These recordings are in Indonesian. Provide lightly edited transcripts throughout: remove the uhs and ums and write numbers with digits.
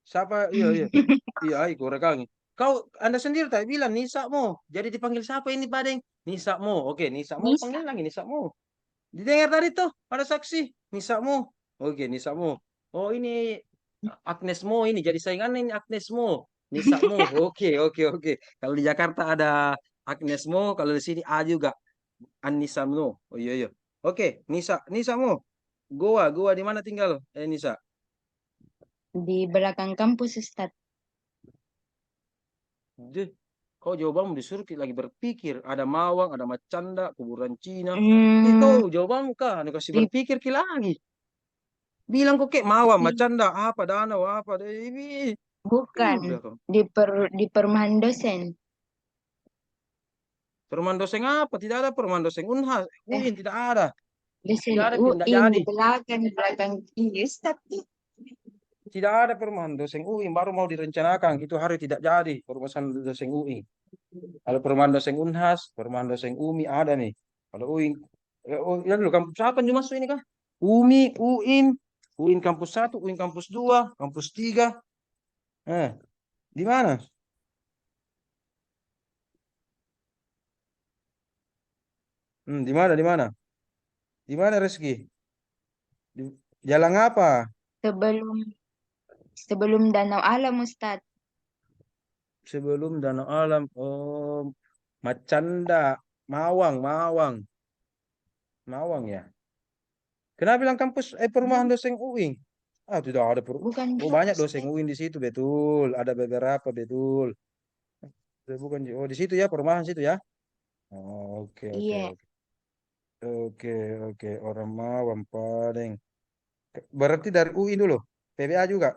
Siapa? Iya, iya. Iya, aku rekangi. Anda sendiri tadi bilang Nisakmo. Jadi dipanggil siapa ini, Badeng? Nisakmo. Oke, Nisakmo Nisa. panggil lagi Nisakmo. Didengar tadi tuh, ada saksi. Nisakmo. Oke, Nisakmo. Oh, ini Agnesmo ini. Jadi saingan ini Agnesmo. Nisakmo. Oke, oke, oke. Kalau di Jakarta ada Agnesmo, kalau di sini A juga. Anisamno. Oh iya, iya. Oke, Nisakmo. Goa di mana tinggal? Nisa. Di belakang kampus, Ustaz. Deh, kau jawabanmu disuruh lagi berpikir. Ada Mawang, ada Macanda, kuburan Cina. Kau Hmm, jawabanmu kah? Anu kasih di berpikir lagi. Bilang kok kayak Mawang, di Macanda, apa, danau, apa. Ini. bukan Udah kau. di perumahan dosen. Perumahan dosen apa? Tidak ada perumahan dosen Unhas. Eh, UIN tidak ada. dosen Tidak ada, tidak UIN jadi. di belakang ini, Ustaz. Tidak ada perumahan dosen UIN. Baru mau direncanakan. Itu hari tidak jadi perumahan dosen UIN. Kalau perumahan dosen Unhas, perumahan dosen UMI ada nih. Kalau UIN, ya dulu kampus apa yang masuk ini kah? UMI, UIN, UIN kampus satu, UIN kampus 2, kampus 3. Eh, di mana? Di mana, di mana? Di mana Reski? Di jalan apa? Sebelum sebelum Danau Alam, Ustaz. Sebelum Danau Alam. Oh, Macanda, Mawang, Mawang, Mawang ya. Kenapa bilang kampus perumahan dosen UIN? Ah, tidak ada Bukan Oh, juga, banyak dosen Ustaz. UIN di situ, betul. Ada beberapa, betul. Bukan, oh di situ ya, perumahan situ ya. Oh, oke, oke, Iya, oke. Oke, oke. Orang Mawang paling. Berarti dari UI dulu. PBA juga.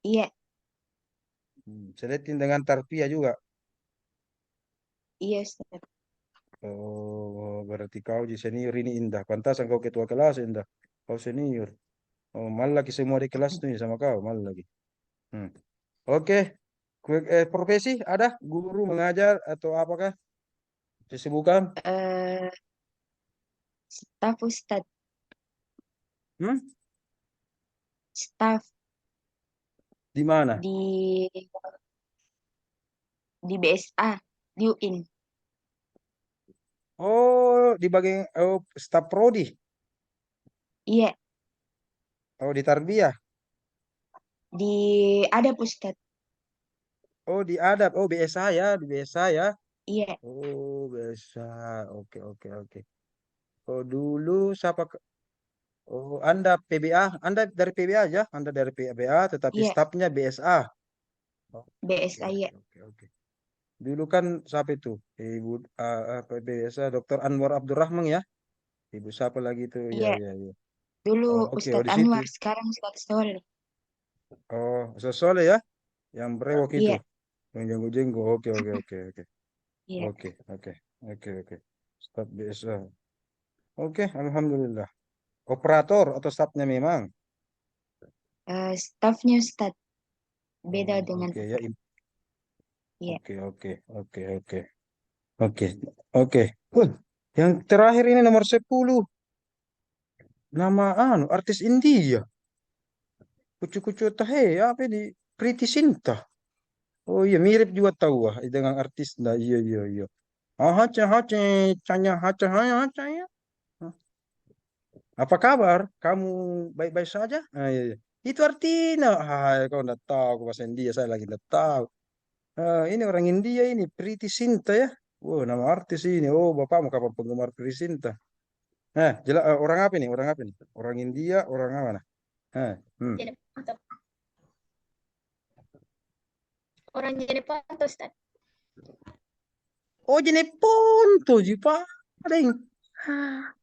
iya, Seletin dengan Tarpia juga. iya, Ustaz. Oh, berarti kau di senior ini Indah. Pantasan kau ketua kelas Indah. Kau senior. Oh, malah lagi semua di kelas nih sama kau, malah lagi. Hmm. Oke. Profesi ada? Guru mengajar atau apakah? Kesibukan? Eh, staf Ustaz, Hmm? staf Di mana? di BSA, di UIN. Oh, di bagian staf prodi. Iya, Oh, di Tarbiyah. di ada Ustaz. Oh, di Adab. Oh, BSA ya, di BSA ya. Iya, Oh, BSA. Oke, oke, oke. Oh, dulu siapa? Oh, Anda PBA. Anda dari PBA aja. Anda dari PBA, tetapi iya, stafnya BSA. Oke, BSA oke, ya. oke, oke. Dulu kan siapa itu? Ibu apa BSA, Dokter Anwar Abdurrahman ya. Ibu siapa lagi itu? Ya, Iya, ya, ya. dulu Oh, oke. Oh, Ustadz di situ. Anwar, sekarang Ustadz Soleh. Oh, Sosole ya. Yang brewok itu. Iya, Yang jenggo-jenggo. Oke, oke, oke, oke. iya. Oke, oke, oke, oke. Staf BSA. Oke, alhamdulillah. Operator atau stafnya memang. Stafnya Ustadz beda Oh, dengan oke ya. oper. Iya. Oke, oke, oke, oke, oke, oke. Yang terakhir ini nomor 10. Nama artis India. Kucu-kucu tahe, apa ini? Priti Sinta. Oh iya, mirip juga tahu dengan artis. Nah, iya, iya, iya. Ah, hace, hace, canya, hace, hanya, hace, ya. Apa kabar? Kamu baik-baik saja? Ah, iya, iya. Itu artinya, kau nggak tahu aku bahasa India, saya lagi nggak tahu. Ini orang India ini, Priti Sinta ya. Wow, nama artis ini. Oh, bapakmu kapan penggemar Priti Sinta? Jelas orang apa ini? Orang apa ini? Orang India, orang mana? Eh, hmm. Jadi mantap. Orang jadi pantas Ustaz. Oh, jadi Ponto, paling. Hah,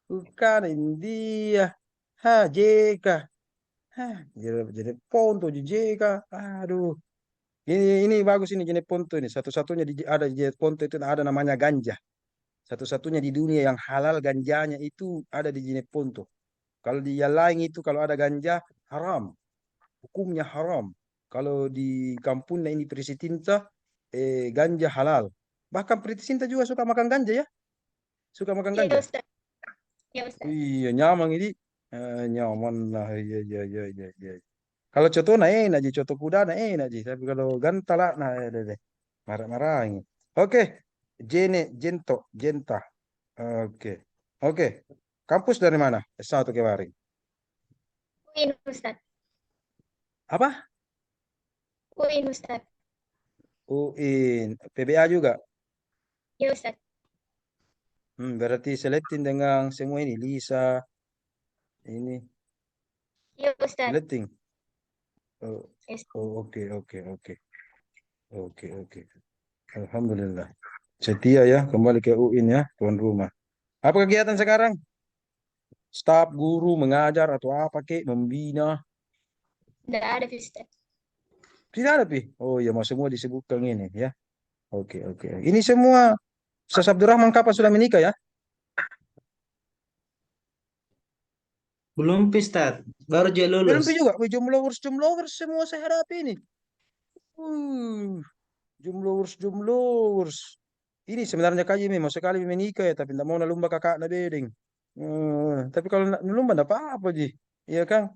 bukan India. JK. Jadi Ponto, JK. Aduh. Ini bagus ini jenis Ponto ini. Satu-satunya ada di jenis Ponto itu ada namanya ganja. Satu-satunya di dunia yang halal ganjanya itu ada di jenis Ponto. Kalau di yang lain itu kalau ada ganja haram, hukumnya haram. Kalau di kampungnya ini Prisitinta, ganja halal. Bahkan Prisitinta juga suka makan ganja ya, suka makan Iya ganja. Ustaz. Iya Ustaz. Iya nyaman ini, nyaman lah, iya, iya, iya, iya, iya. Kalau contoh nah enak ji, contoh kuda nah enak ji. Tapi kalau gantal lah, nah deh. Marah-marahin. Oke. Jene, jento, jenta. Oke. Oke. Kampus dari mana? S1 kemarin. UIN Ustaz. Apa? UIN Ustaz. UIN. PBA juga. Ya Ustaz. Berarti seletin dengan semua ini. Lisa, ini. Ya Ustaz. Seleting. Oh, Yes. oh, oke, oke, oke. Oke, oke. Alhamdulillah. Setia ya, kembali ke UIN ya, tuan rumah. Apa kegiatan sekarang? Staf, guru, mengajar, atau apa kek, membina? Tidak ada Ustaz. Tidak ada, Pi. Oh ya, mau semua disebutkan ini ya. Oke, oke. Ini semua, Ustaz Abdurrahman kapan sudah menikah ya? Belum Ustaz, baru aja Belum lulus. Pi juga. Wih, jumlowers semua saya hadapi ini. Uh, jumlowers. Ini sebenarnya kaji mau sekali menikah ya, tapi tidak mau nalumba kakak na bedeng. Tapi kalau nalumba tidak apa-apa, Ji. Iya kan?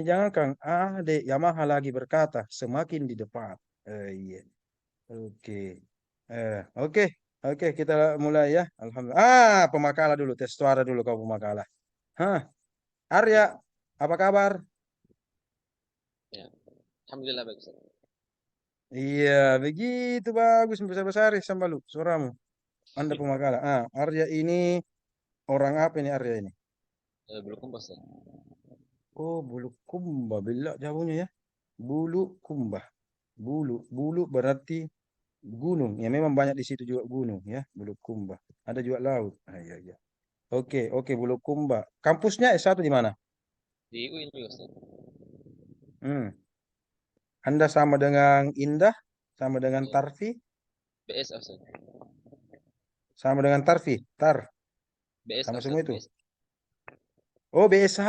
Jangan Kang, Dek Yamaha lagi berkata, semakin di depan. Iya. Oke. Oke. Oke, kita mulai ya. Alhamdulillah. Pemakalah dulu, tes suara dulu kau pemakalah. Hah, Arya, Ya, apa kabar? ya. Alhamdulillah baik Ustaz. Iya, begitu bagus besar-besar sama lu suaramu. Anda pemakalah. Arya ini orang apa ini Arya ini? Belum kompas ya. Oh, bulu kumba. Bila jauhnya ya. Bulu kumba. Bulu berarti gunung. Ya memang banyak di situ juga gunung ya, Bulukumba. Ada juga laut. Iya, iya. Oke, oke Bulukumba. Kampusnya S1 di mana? Di UIN juga Ustaz. Hmm. Anda sama dengan Indah, sama dengan Ya, Tarfi, BS Ustaz. sama dengan Tarfi, BS sama Ustaz, semua itu. BS. Oh, BSH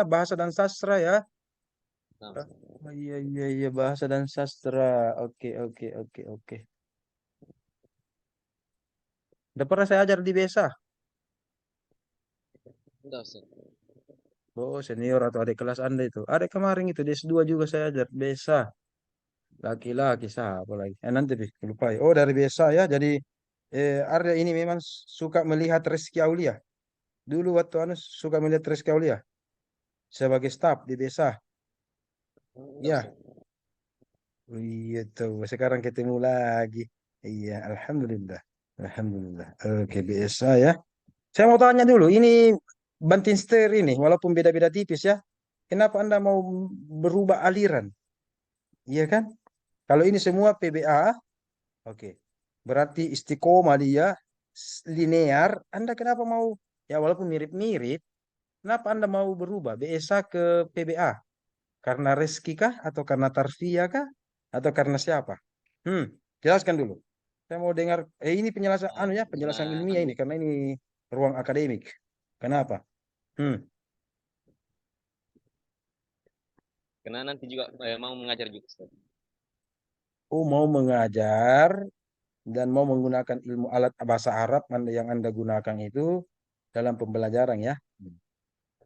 Bahasa dan Sastra ya. Nah, Oh, Ustaz. iya, iya, iya, Bahasa dan Sastra. Oke, oke, oke, oke. Udah pernah saya ajar di BSH. Udah Ustaz. Oh, senior atau adik kelas Anda itu. Ada kemarin itu, di S2 juga saya ajar BSH. Laki-laki siapa lagi? Nanti lupa. Oh, dari biasa ya. Jadi Arya ini memang suka melihat Rizky Aulia. Dulu waktu anu suka melihat Rizky Aulia sebagai staf di desa. Udah Ya, Ustaz. oh, iya tuh. Sekarang ketemu lagi. Iya, alhamdulillah. Alhamdulillah. Oke, biasa ya. Saya mau tanya dulu, ini Bantin Setir ini, walaupun beda-beda tipis ya, kenapa Anda mau berubah aliran? Iya kan? Kalau ini semua PBA, oke. Berarti istiqomah dia linear. Anda kenapa mau ya walaupun mirip-mirip, kenapa Anda mau berubah BSA ke PBA? Karena Reski kah atau karena Tarfia kah atau karena siapa? Jelaskan dulu. Saya mau dengar ini penjelasan Nah, anu ya, karena penjelasan ilmiah anu, ini karena ini ruang akademik. Kenapa? Hmm. karena nanti juga mau mengajar juga Ustaz. Oh, mau mengajar dan mau menggunakan ilmu alat bahasa Arab yang Anda gunakan itu dalam pembelajaran ya.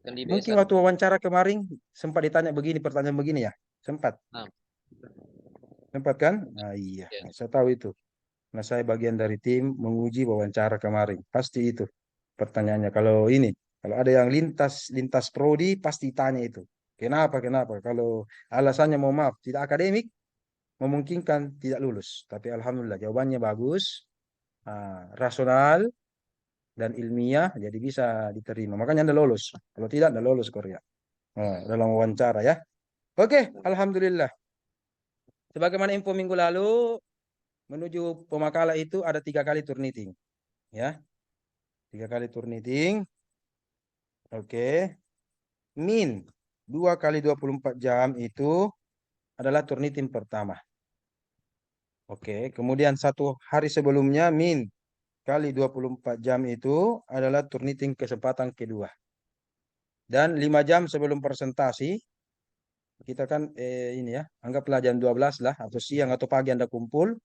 Kan di BS Mungkin kan. waktu wawancara kemarin sempat ditanya begini, pertanyaan begini ya. Sempat. Nah, Sempat kan? Nah, iya, ya. saya tahu itu. Nah, saya bagian dari tim menguji wawancara kemarin. Pasti itu pertanyaannya. Kalau ada yang lintas prodi, pasti tanya itu. Kenapa? Kenapa? Kalau alasannya mohon maaf, tidak akademik, memungkinkan tidak lulus. Tapi alhamdulillah jawabannya bagus, rasional dan ilmiah, jadi bisa diterima. Makanya Anda lolos. Kalau tidak, Anda lolos Korea. Dalam wawancara ya. Oke, alhamdulillah. Sebagaimana info minggu lalu, menuju Pemakala itu ada 3 kali turniting. Ya, 3 kali turniting. Oke. Min 2 kali 24 jam itu adalah turniting pertama. Oke. Kemudian 1 hari sebelumnya min kali 24 jam itu adalah turniting kesempatan kedua. Dan 5 jam sebelum presentasi, kita kan ini ya, anggaplah jam 12 lah, atau siang atau pagi Anda kumpul,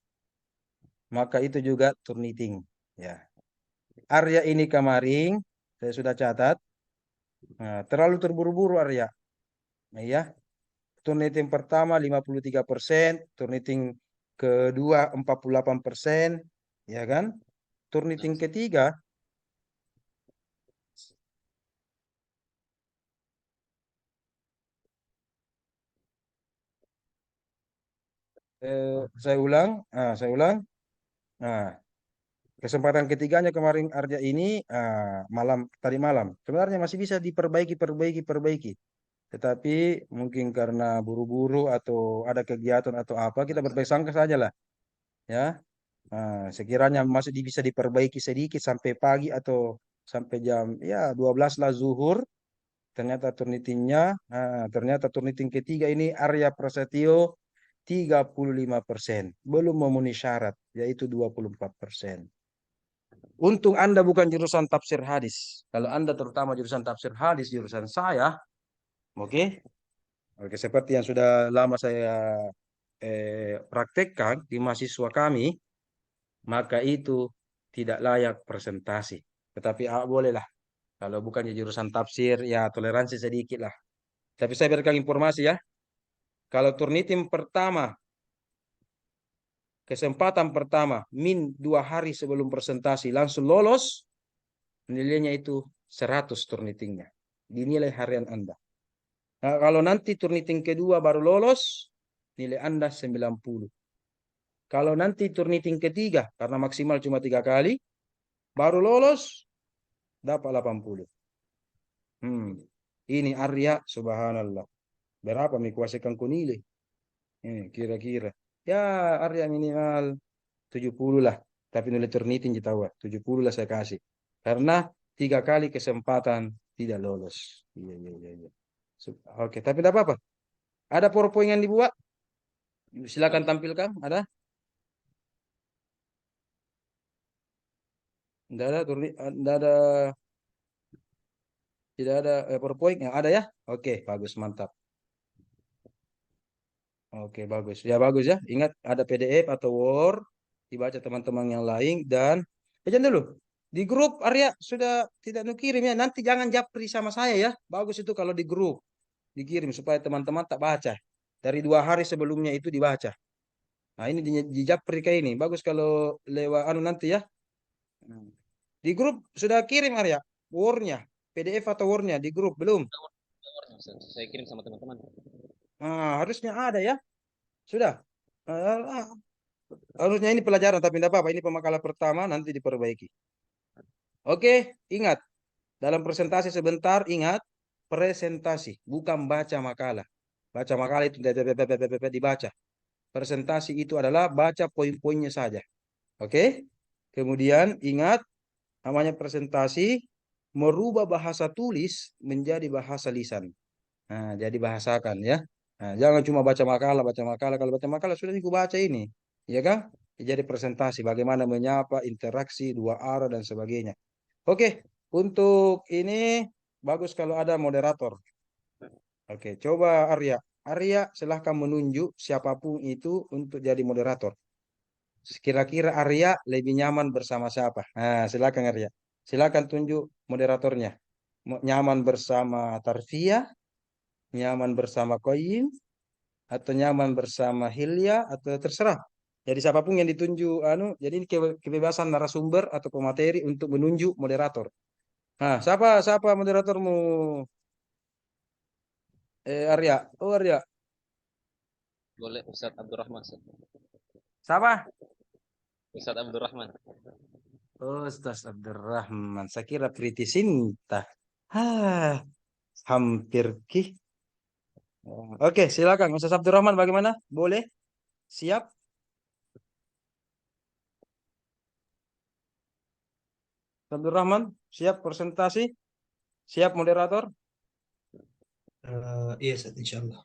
maka itu juga turniting. Ya. Arya ini kemarin saya sudah catat. Nah, terlalu terburu-buru Arya. Nah, ya. Turnitin pertama 53%, turnitin kedua 48%, ya kan? Turnitin ketiga saya ulang. Nah, kesempatan ketiganya kemarin Arja ini tadi malam. Sebenarnya masih bisa perbaiki. Tetapi mungkin karena buru-buru atau ada kegiatan atau apa, kita berbaik sangka saja lah, ya. Sekiranya masih bisa diperbaiki sedikit sampai pagi atau sampai jam ya 12 lah zuhur. Ternyata turnitin ketiga ini Arya Prasetyo 35%. Belum memenuhi syarat, yaitu 24%. Untung Anda bukan jurusan tafsir hadis. Kalau Anda terutama jurusan tafsir hadis, jurusan saya, oke. Oke, seperti yang sudah lama saya praktekkan di mahasiswa kami, maka itu tidak layak presentasi. Tetapi bolehlah. Kalau bukan di jurusan tafsir, ya toleransi sedikit lah. Tapi saya berikan informasi ya. Kalau turnitin pertama, kesempatan pertama, min 2 hari sebelum presentasi langsung lolos, nilainya itu 100 turnitingnya. Dinilai harian Anda. Nah, kalau nanti turniting kedua baru lolos, nilai Anda 90. Kalau nanti turniting ketiga, karena maksimal cuma 3 kali, baru lolos, dapat 80. Ini Arya, subhanallah. Berapa kuasakan ku nilai? Kira-kira. Ya, Arya minimal 70 lah. Tapi nilai turnitin tahu 70 lah saya kasih. Karena 3 kali kesempatan tidak lolos. Iya. Oke, tapi tidak apa-apa. Ada PowerPoint yang dibuat? Silakan tampilkan. Ada? Tidak ada PowerPoint yang ada ya? Oke, bagus, mantap. Oke, bagus. Ya, bagus ya. Ingat ada PDF atau Word, dibaca teman-teman yang lain dan jangan dulu. Di grup Arya sudah tidak nukirim ya. Nanti jangan japri sama saya ya. Bagus itu kalau di grup dikirim supaya teman-teman tak baca. Dari 2 hari sebelumnya itu dibaca. Nah, ini di japri kayak ini. Bagus kalau lewat nanti ya. Di grup sudah kirim Arya Word-nya, PDF atau Word-nya di grup belum? Saya kirim sama teman-teman. Harusnya ada ya. Sudah. Harusnya ini pelajaran tapi tidak apa-apa. Ini pemakalan pertama nanti diperbaiki. Oke, ingat. Dalam presentasi sebentar ingat presentasi, bukan baca makalah. Baca makalah itu dibaca. Presentasi itu adalah baca poin-poinnya saja. Oke? Kemudian ingat namanya presentasi merubah bahasa tulis menjadi bahasa lisan. Nah, jadi bahasakan ya. Nah, jangan cuma baca makalah. Kalau baca makalah sudah aku baca ini. Ya kan? Jadi presentasi bagaimana menyapa, interaksi, 2 arah dan sebagainya. Oke, untuk ini bagus kalau ada moderator. Oke, coba Arya. Arya silahkan menunjuk siapapun itu untuk jadi moderator. Kira-kira Arya lebih nyaman bersama siapa? Nah, silakan Arya. Silakan tunjuk moderatornya. Nyaman bersama Tarfia, nyaman bersama Koyin, atau nyaman bersama Hilya, atau terserah. Jadi siapapun yang ditunjuk, jadi ini kebebasan narasumber atau pemateri untuk menunjuk moderator. Nah, siapa moderatormu? Arya. Oh, Arya. Boleh Ustadz Abdurrahman. Siapa? Ustadz Abdurrahman. Oh, Ustaz Abdurrahman. Saya kira Priti Sinta. Hampir ki. Oke, silakan Ustaz Abdurrahman bagaimana? Boleh? Siap? Abdurrahman, siap presentasi? Siap moderator? Iya, Ustaz, insyaallah.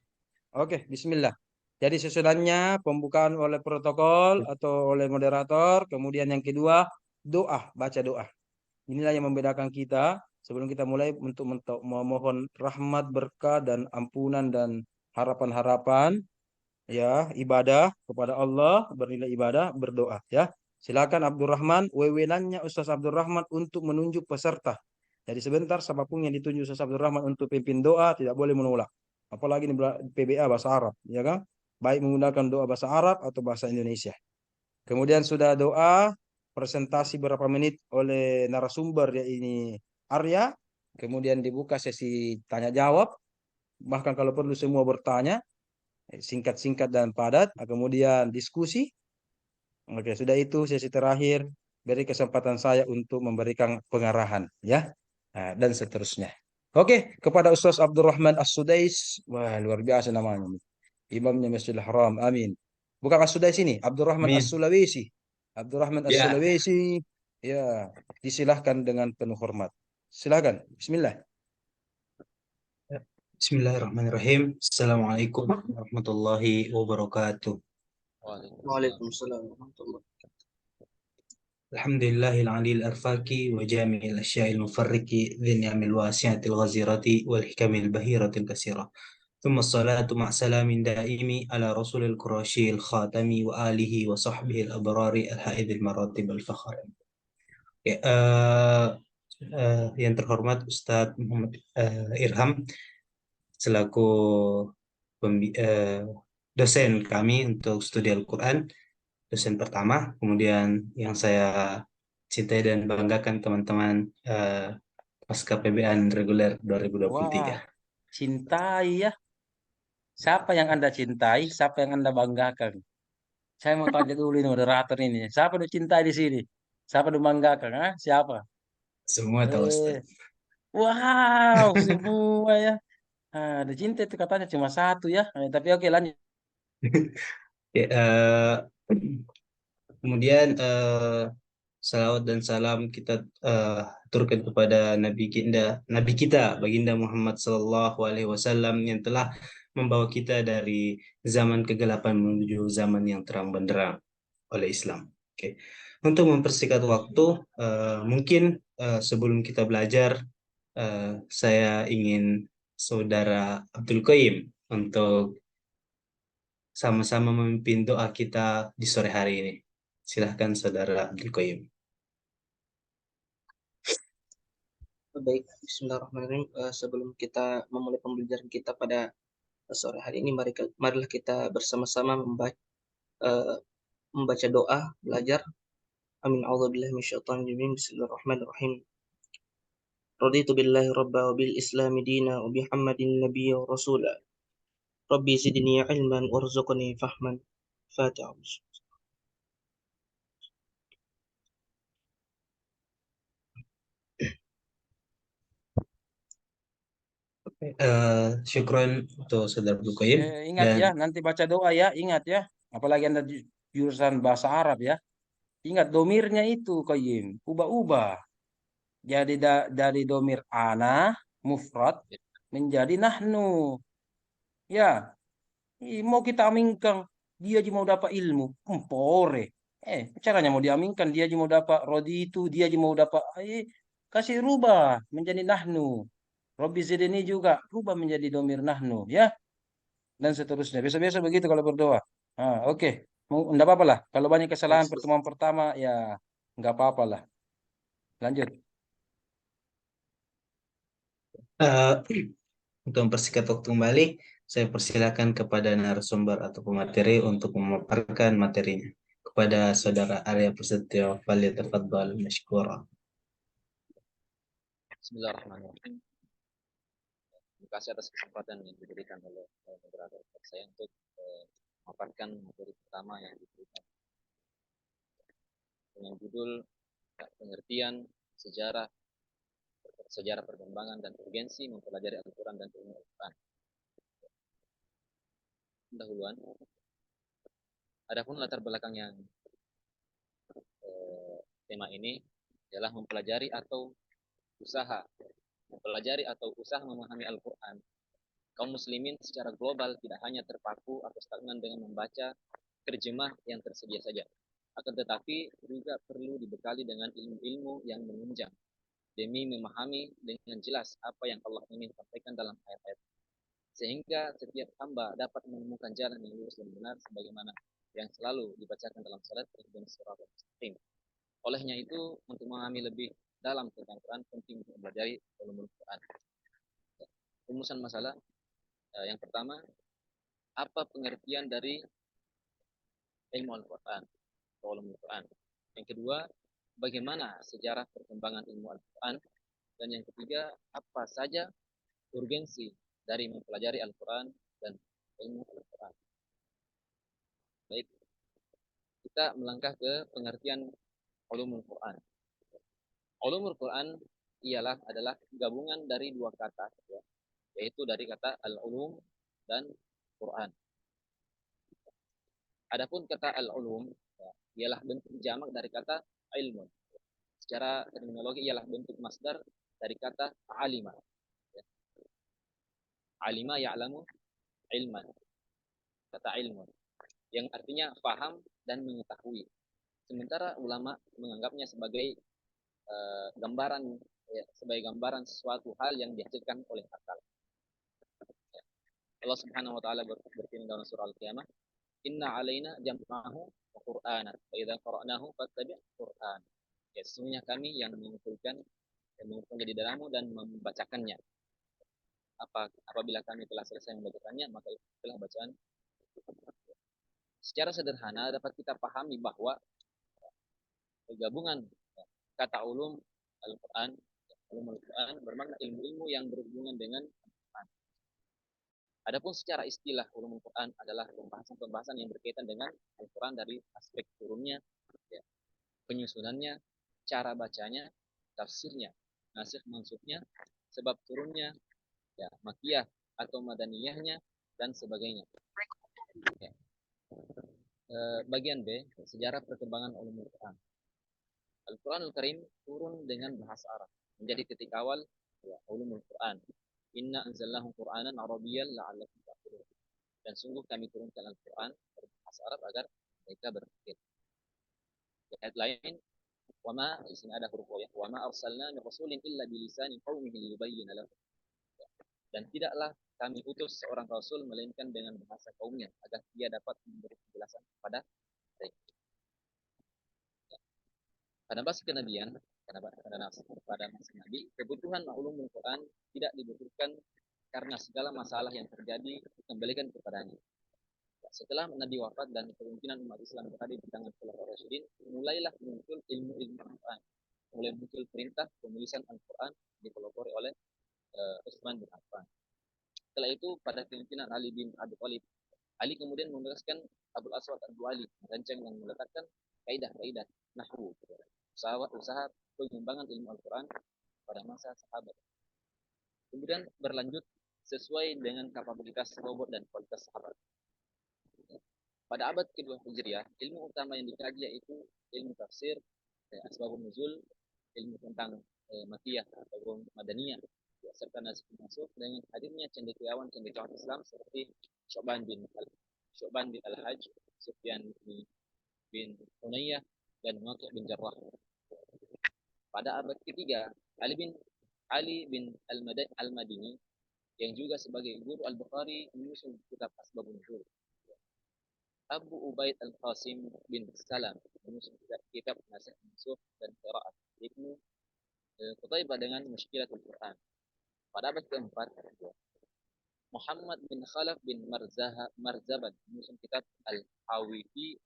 Oke, bismillah. Jadi susunannya pembukaan oleh protokol atau oleh moderator, kemudian yang kedua doa, baca doa. Inilah yang membedakan kita sebelum kita mulai untuk memohon rahmat, berkah dan ampunan dan harapan-harapan ya, ibadah kepada Allah, bernilai ibadah, berdoa ya. Silakan Abdurrahman, wewenannya Ustaz Abdurrahman untuk menunjuk peserta. Jadi sebentar siapapun yang ditunjuk Ustaz Abdurrahman untuk pimpin doa tidak boleh menolak. apalagi ini PBA bahasa Arab, ya kan? Baik menggunakan doa bahasa Arab atau bahasa Indonesia. Kemudian sudah doa, presentasi berapa menit oleh narasumber ya ini Arya. Kemudian dibuka sesi tanya jawab. Bahkan kalau perlu semua bertanya, singkat-singkat dan padat. Kemudian diskusi. Oke, sudah itu sesi terakhir. Beri kesempatan saya untuk memberikan pengarahan, ya, nah, dan seterusnya. Oke, kepada Ustaz Abdurrahman As-Sudais, wah luar biasa namanya, imamnya Masjidil Haram, amin. Bukan As-Sudais ini, Abdurrahman Amin. As-Sulawesi. Abdurrahman Ya. As-Sulawesi, ya, disilahkan dengan penuh hormat. Silakan, Bismillah. Bismillahirrahmanirrahim. Assalamualaikum warahmatullahi wabarakatuh. Waalaikumsalam. Waalaikumsalam warahmatullahi الحمد لله العلي الأرفاك وجامع الأشياء المفرق ذي النعم الواسعة الغزيرة والحكم البهيرة الكثيرة ثم الصلاة مع سلام دائم على رسول القرشي الخاتم وآله وصحبه الأبرار الحائد المراتب الفخر. Ya, yang terhormat Ustadz Muhammad Irham selaku dosen kami untuk studi Al-Quran, dosen pertama. Kemudian yang saya cintai dan banggakan teman-teman pasca PBN reguler 2023. Wah, cintai ya. Siapa yang Anda cintai? Siapa yang Anda banggakan? Saya mau tanya dulu ini moderator ini. Siapa yang cintai di sini? Siapa yang banggakan? Ah? Siapa? Semua tahu Eh, Ustadz. wow, semua ya. Ah, ada cinta itu katanya cuma satu ya. Tapi oke lanjut. Ya, kemudian salawat dan salam kita aturkan kepada Nabi kita Baginda Muhammad Sallallahu Alaihi Wasallam yang telah membawa kita dari zaman kegelapan menuju zaman yang terang benderang oleh Islam. Oke. Untuk mempersingkat waktu, mungkin sebelum kita belajar, saya ingin Saudara Abdul Qayyim untuk sama-sama memimpin doa kita di sore hari ini. Silahkan Saudara Abdul Qayyim. Baik, Bismillahirrahmanirrahim. Sebelum kita memulai pembelajaran kita pada sore hari ini, marilah kita bersama-sama membaca doa, belajar. Amin. A'udzubillahi minasyaitonir rajim. Bismillahirrahmanirrahim. Raditu billahi rabba wa bil islami dina wa bihammadin nabiyya wa rasula. Rabbi zidni ilman warzuqni fahman. Fatiha. Syukron untuk Saudara Abdul Qayyim. Ingat Dan ya, nanti baca doa ya, ingat ya. Apalagi Anda jurusan bahasa Arab ya. Ingat domirnya itu Qayyim, ubah-ubah. Jadi dari domir ana mufrad menjadi nahnu. Ya, mau kita aminkan dia aja mau dapat ilmu, empore. Caranya mau diaminkan dia aja mau dapat rodi itu, dia aja mau dapat kasih rubah menjadi nahnu. Robbi zidni juga rubah menjadi domir nahnu ya dan seterusnya. Biasa-biasa begitu kalau berdoa. Oke. Enggak apa-apa lah. Kalau banyak kesalahan pertemuan pertama ya enggak apa-apa lah. Lanjut. eh, untuk mempersingkat waktu kembali, saya persilakan kepada narasumber atau pemateri untuk memaparkan materinya. Kepada Saudara Arya Prasetyo, falyatafaddal mashkura. Bismillahirrahmanirrahim. Terima kasih atas kesempatan yang diberikan oleh moderator saya untuk memaparkan materi pertama yang diberikan dengan judul pengertian sejarah perkembangan dan urgensi mempelajari Al-Quran dan ilmu Al-Quran. Pendahuluan. Adapun latar belakang yang tema ini adalah mempelajari atau usaha memahami Al-Quran. Kaum muslimin secara global tidak hanya terpaku atau stagnan dengan membaca terjemah yang tersedia saja, akan tetapi juga perlu dibekali dengan ilmu-ilmu yang menunjang demi memahami dengan jelas apa yang Allah ingin sampaikan dalam ayat-ayat, sehingga setiap hamba dapat menemukan jalan yang lurus dan benar sebagaimana yang selalu dibacakan dalam salat dan surah Al-Mustaqim. Olehnya itu, untuk memahami lebih dalam tentang Quran penting untuk mempelajari ulumul Quran. Rumusan masalah, Yang pertama, apa pengertian dari ilmu Al-Quran atau ulumul Quran? Yang kedua, bagaimana sejarah perkembangan ilmu Al-Quran? Dan yang ketiga, apa saja urgensi dari mempelajari Al-Quran dan ilmu Al-Quran? Baik, kita melangkah ke pengertian ulumul Quran. Ulumul Quran adalah gabungan dari dua kata, ya, yaitu dari kata al-ulum dan Quran. Adapun kata al-ulum, ya, ialah bentuk jamak dari kata ilmu. Secara terminologi ialah bentuk masdar dari kata alima. Ya. Alima ya'lamu ilman. Kata ilmu. Yang artinya paham dan mengetahui. Sementara ulama menganggapnya sebagai gambaran, ya, sebagai gambaran sesuatu hal yang dihasilkan oleh akal. Ya. Allah Subhanahu wa taala berfirman dalam surah Al-Qiyamah, "Inna 'alaina jam'ahu wa Qur'ana, fa idza qara'nahu fattabi' Qur'an." Ya, sesungguhnya kami yang mengumpulkan di dalammu dan membacakannya. Apabila kami telah selesai membacakannya, maka itulah bacaan. Secara sederhana dapat kita pahami bahwa gabungan kata ulum Al-Quran, ulum Al-Quran bermakna ilmu-ilmu yang berhubungan dengan Al-Quran. Adapun secara istilah ulum Al-Quran adalah pembahasan-pembahasan yang berkaitan dengan Al-Quran dari aspek turunnya, ya, penyusunannya, cara bacanya, tafsirnya, nasikh mansuknya, sebab turunnya, ya, makiyah atau madaniyahnya, dan sebagainya. Ya. Bagian B, sejarah perkembangan ulumul Quran. Al-Quranul Karim turun dengan bahasa Arab, menjadi titik awal, ya, ulumul Quran. Inna anzalnahu Qur'anan Arabiyyan la'allakum ta'qilun. Dan sungguh kami turunkan Al-Quran berbahasa Arab agar mereka berpikir. Di ayat lain, wama, di sini ada huruf ya, wama arsalna min rasulin illa bilisanin qaumihi liyubayyana lahum. Dan tidaklah kami utus seorang rasul melainkan dengan bahasa kaumnya agar dia dapat memberi penjelasan kepada mereka. Pada masa kenabian, pada masa Nabi, kebutuhan ulumul Quran tidak dibutuhkan karena segala masalah yang terjadi dikembalikan kepadanya. Setelah Nabi wafat dan kepemimpinan umat Islam berada di tangan Khulafaur Rasyidin, mulailah muncul ilmu-ilmu Al-Quran. Mulai muncul perintah penulisan Al-Quran dipelopori oleh Utsman bin Affan. Setelah itu pada kepemimpinan Ali bin Abi Thalib, Ali kemudian menugaskan Abul Aswad Ad-Duali merancang dan meletakkan kaidah-kaidah nahwu, usaha pengembangan ilmu Al-Quran pada masa sahabat. Kemudian berlanjut sesuai dengan kapabilitas robot dan kualitas sahabat. Pada abad kedua Hijriah, ilmu utama yang dikaji yaitu ilmu tafsir, asbabun nuzul, ilmu tentang makiyah atau madaniyah, serta nasikh masuk dengan hadirnya cendekiawan Islam seperti Syu'ban bin Al-Hajj, Sufyan bin Unayyah, dan Waqi' bin Jarrah. Pada abad ketiga, Ali bin Al-Madini yang juga sebagai guru Al-Bukhari menyusun kitab Asbabun Nuzul. Abu Ubaid Al-Qasim bin Salam menyusun kitab Nasikh Mansukh dan Qiraat. Ibnu Qutaibah dengan Mushkilatul Quran. Pada abad keempat, Muhammad bin Khalaf bin Marzaban menyusun kitab Al-Hawifi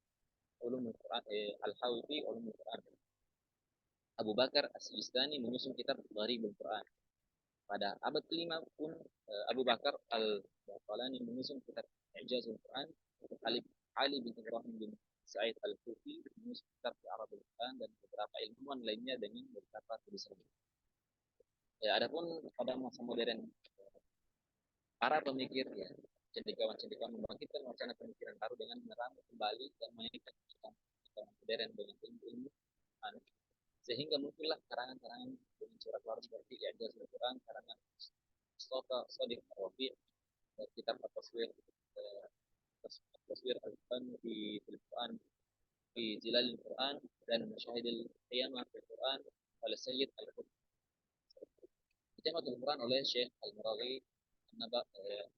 Ulumul Quran. Abu Bakar As-Sistani menyusun kitab Gharibul Quran. Pada abad kelima pun Abu Bakar Al-Baqalani menyusun kitab I'jazul Quran. Ali bin Ibrahim bin Sa'id Al-Kufi menyusun kitab Arabul Quran dan beberapa ilmuwan lainnya dengan beberapa tulisan. Ya, adapun pada masa modern, para pemikir, ya, cendekiawan membangkitkan wacana pemikiran baru dengan meramu kembali dan mengaitkan modern dengan ilmu-ilmu, sehingga muncullah karangan-karangan dengan surat baru seperti I'jazul Quran karangan Mustafa Shadiq Ar-Rafi', kitab At-Taswir Al-Quran di Al-Quran di Zilalil Quran, dan Masyahidil Qiyamah Al-Quran oleh Sayyid Al-Qutb. Al Quran oleh Syekh Al-Maraghi,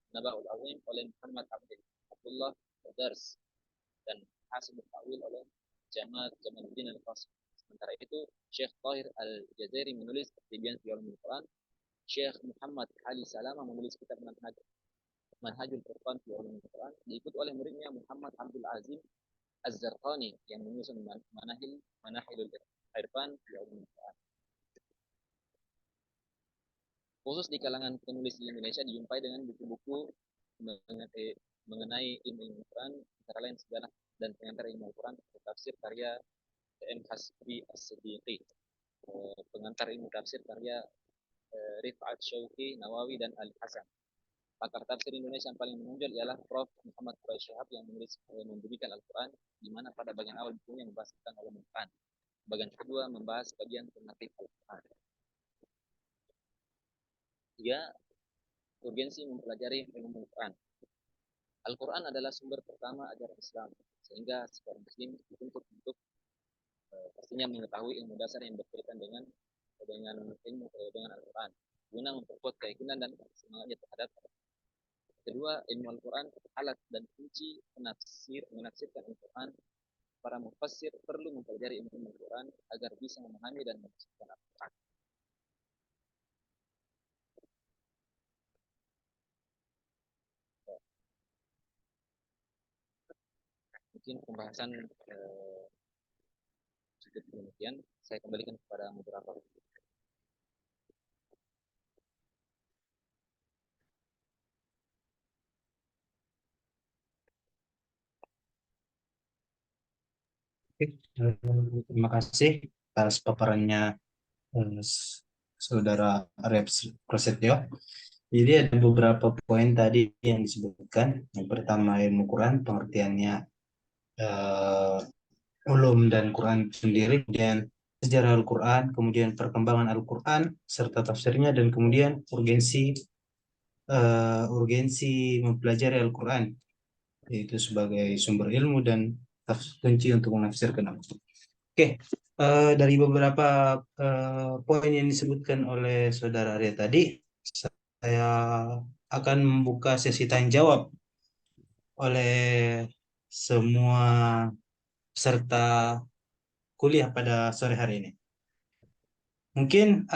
Naba'ul Azim oleh Muhammad Abdullah Dars, dan Hasib Al-Tawil oleh Jamaluddin Al-Qasim. Sementara itu Syekh Tahir Al-Jazairi menulis Tibyan fi Ulumul Quran. Syekh Muhammad Ali Salama menulis kitab Manhaj Manhajul Furqan fi Ulumul Quran, diikuti oleh muridnya Muhammad Abdul Azim Az-Zarqani yang menyusun Manahilul Irfan fi Ulumul Quran. Khusus di kalangan penulis di Indonesia dijumpai dengan buku-buku mengenai ilmu Quran, antara lain sejarah dan pengantar ilmu Quran, tafsir karya M. Hasbi As-Siddiqi, pengantar ilmu tafsir karya Rif'at Syauqi, Nawawi, dan Ali Hasan. Pakar tafsir Indonesia yang paling menonjol ialah Prof. Muhammad Quraish Shihab yang menulis Mendudukan Al-Quran, di mana pada bagian awal bukunya membahas tentang ulumul Quran. Bagian kedua membahas bagian tematik Al-Quran. 3. Urgensi mempelajari ulumul Quran. Al-Quran adalah sumber pertama ajaran Islam, sehingga seorang muslim dituntut untuk pastinya mengetahui ilmu dasar yang berkaitan dengan Al-Quran, guna memperkuat keyakinan dan semangatnya terhadap. Kedua, ilmu Al-Quran alat dan kunci menafsirkan Al-Quran. Para mufassir perlu mempelajari ilmu Al-Quran agar bisa memahami dan menafsirkan Al-Quran. Mungkin pembahasan cukup demikian. Saya kembalikan kepada moderator. Terima kasih atas paparannya Saudara Arya Prasetyo. Jadi ada beberapa poin tadi yang disebutkan. Yang pertama ilmu Quran, pengertiannya ulum dan Quran sendiri, kemudian sejarah Al-Quran, kemudian perkembangan Al-Quran serta tafsirnya, dan kemudian urgensi mempelajari Al-Quran, yaitu sebagai sumber ilmu dan kunci untuk menafsirkan Al-Quran. Oke, dari beberapa poin yang disebutkan oleh Saudara Arya tadi, saya akan membuka sesi tanya jawab oleh semua peserta kuliah pada sore hari ini. Mungkin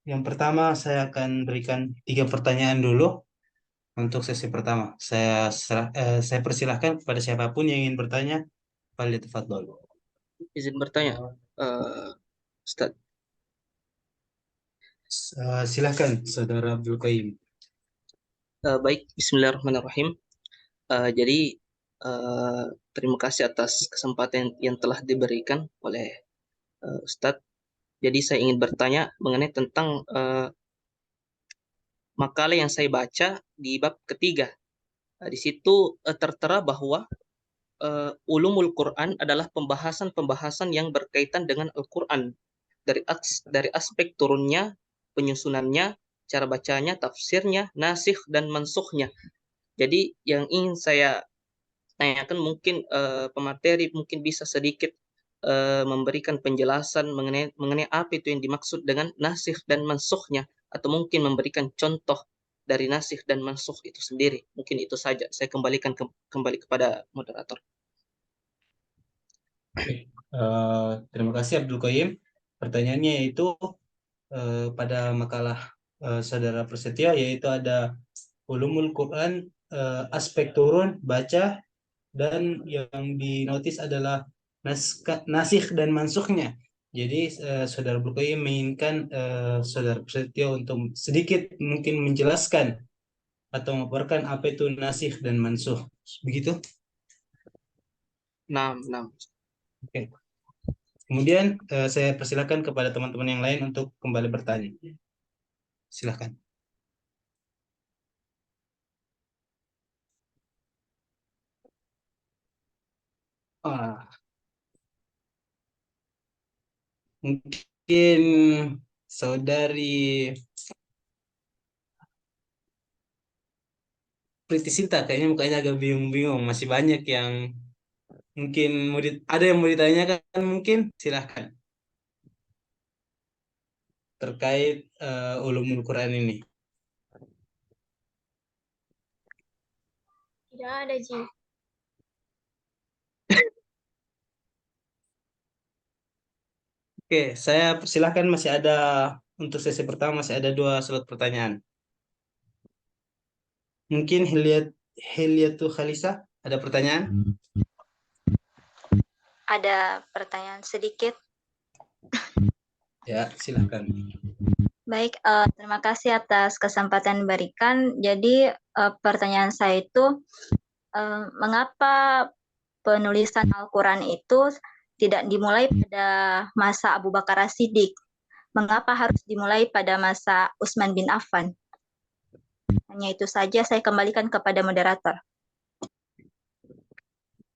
yang pertama saya akan berikan 3 pertanyaan dulu untuk sesi pertama. Saya persilahkan kepada siapapun yang ingin bertanya. Falyatafadhal. Izin bertanya, Ustaz. Silahkan Saudara Abdul Qayyim. Baik, Bismillahirrahmanirrahim. Jadi terima kasih atas kesempatan yang telah diberikan oleh Ustadz. Jadi saya ingin bertanya mengenai tentang makalah yang saya baca di bab ketiga. Di situ tertera bahwa ulumul Quran adalah pembahasan-pembahasan yang berkaitan dengan Al-Quran dari aspek turunnya, penyusunannya, cara bacanya, tafsirnya, nasikh dan mansukhnya. Jadi yang ingin saya tanyakan mungkin pemateri mungkin bisa sedikit memberikan penjelasan mengenai apa itu yang dimaksud dengan nasikh dan mansukhnya, atau mungkin memberikan contoh dari nasikh dan mansukh itu sendiri. Mungkin itu saja. Saya kembalikan kembali kepada moderator. Terima kasih Abdul Qayyim. Pertanyaannya yaitu pada makalah Saudara Prasetyo, yaitu ada ulumul Quran, aspek turun, baca, dan yang dinotis adalah nasikh dan mansukhnya. Jadi Saudara Abdul Qayyim menginginkan Saudara Prasetyo untuk sedikit mungkin menjelaskan atau memaparkan apa itu nasikh dan mansukh. Begitu? Nah. Oke. Kemudian saya persilakan kepada teman-teman yang lain untuk kembali bertanya. Silakan. Mungkin Saudari Priti Sinta kayaknya mukanya agak bingung-bingung. Masih banyak yang mungkin ada yang mau ditanyakan, mungkin silahkan terkait ulumul Quran ini. Tidak ada, Ji. Oke, saya persilahkan, masih ada untuk sesi pertama masih ada 2 slot pertanyaan. Mungkin Hilyatul Khalisa, ada pertanyaan? Ada pertanyaan sedikit. Ya, silahkan. Baik, terima kasih atas kesempatan diberikan. Jadi pertanyaan saya itu, mengapa penulisan Al-Quran itu tidak dimulai pada masa Abu Bakar As-Siddiq? Mengapa harus dimulai pada masa Utsman bin Affan? Hanya itu saja, saya kembalikan kepada moderator.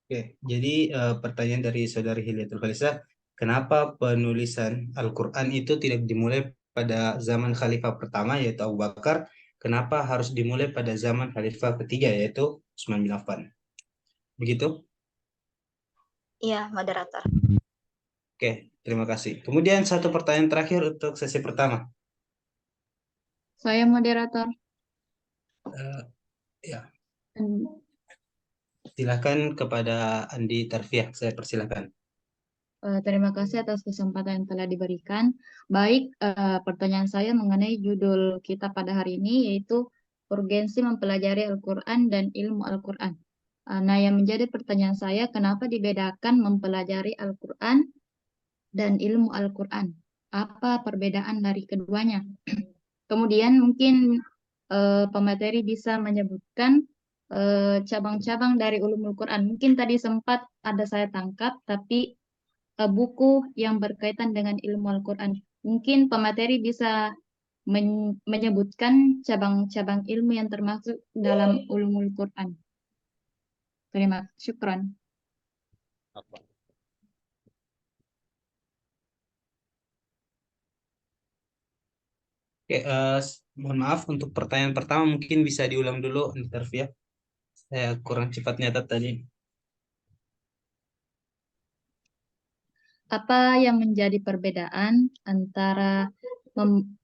Oke, jadi pertanyaan dari Saudari Hilyatul Khalisa, kenapa penulisan Al-Quran itu tidak dimulai pada zaman Khalifah pertama yaitu Abu Bakar, kenapa harus dimulai pada zaman Khalifah ketiga yaitu Utsman bin Affan? Begitu? Iya, moderator. Oke, terima kasih. Kemudian satu pertanyaan terakhir untuk sesi pertama. Saya moderator. Ya, Hmm, silakan kepada Andi Tarfiah, saya persilakan. Terima kasih atas kesempatan yang telah diberikan. Baik, pertanyaan saya mengenai judul kita pada hari ini yaitu urgensi mempelajari Al-Quran dan ilmu Al-Quran. Nah, yang menjadi pertanyaan saya, kenapa dibedakan mempelajari Al-Quran dan ilmu Al-Quran? Apa perbedaan dari keduanya? Kemudian mungkin pemateri bisa menyebutkan cabang-cabang dari ulumul Quran. Mungkin tadi sempat ada saya tangkap, tapi buku yang berkaitan dengan ilmu Al-Quran. Mungkin pemateri bisa menyebutkan cabang-cabang ilmu yang termasuk dalam ulumul Quran. Terima kasih. Syukran. Apa? Oke, mohon maaf untuk pertanyaan pertama mungkin bisa diulang dulu Andi Tarfiah. Saya kurang cepat nyatat tadi. Apa yang menjadi perbedaan antara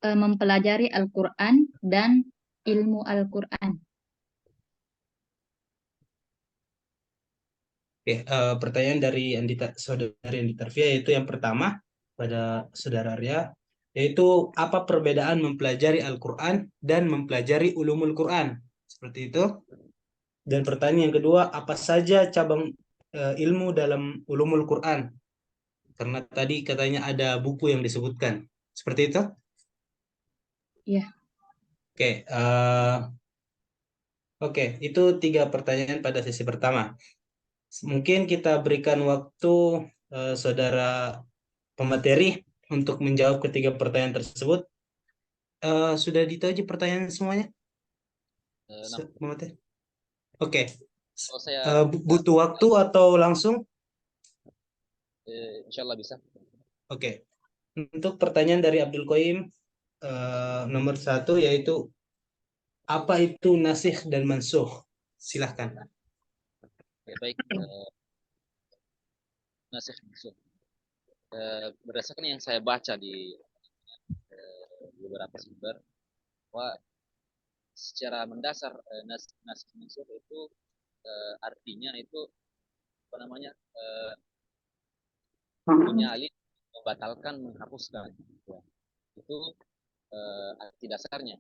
mempelajari Al-Quran dan ilmu Al-Quran? Oke, pertanyaan dari saudari Andi Tarfiah yaitu yang pertama pada saudara Arya, yaitu apa perbedaan mempelajari Al-Quran dan mempelajari ulumul Quran? Seperti itu. Dan pertanyaan yang kedua, apa saja cabang ilmu dalam ulumul Quran? Karena tadi katanya ada buku yang disebutkan. Seperti itu? Ya, Oke, oke, itu 3 pertanyaan pada sesi pertama. Mungkin kita berikan waktu saudara pemateri untuk menjawab ketiga pertanyaan tersebut. Sudah dituju pertanyaan semuanya? Nah, Pemateri? Oke. kalau saya Butuh waktu atau langsung? insya Allah bisa. Oke. Untuk pertanyaan dari Abdul Qayyim, nomor 1 yaitu apa itu nasikh dan mansukh? Silahkan. Ya, baik. Nasikh mansukh. Berdasarkan yang saya baca di beberapa sumber, bahwa secara mendasar nasikh mansukh itu artinya itu apa namanya menyalin, membatalkan, menghapuskan. Ya. Itu arti dasarnya.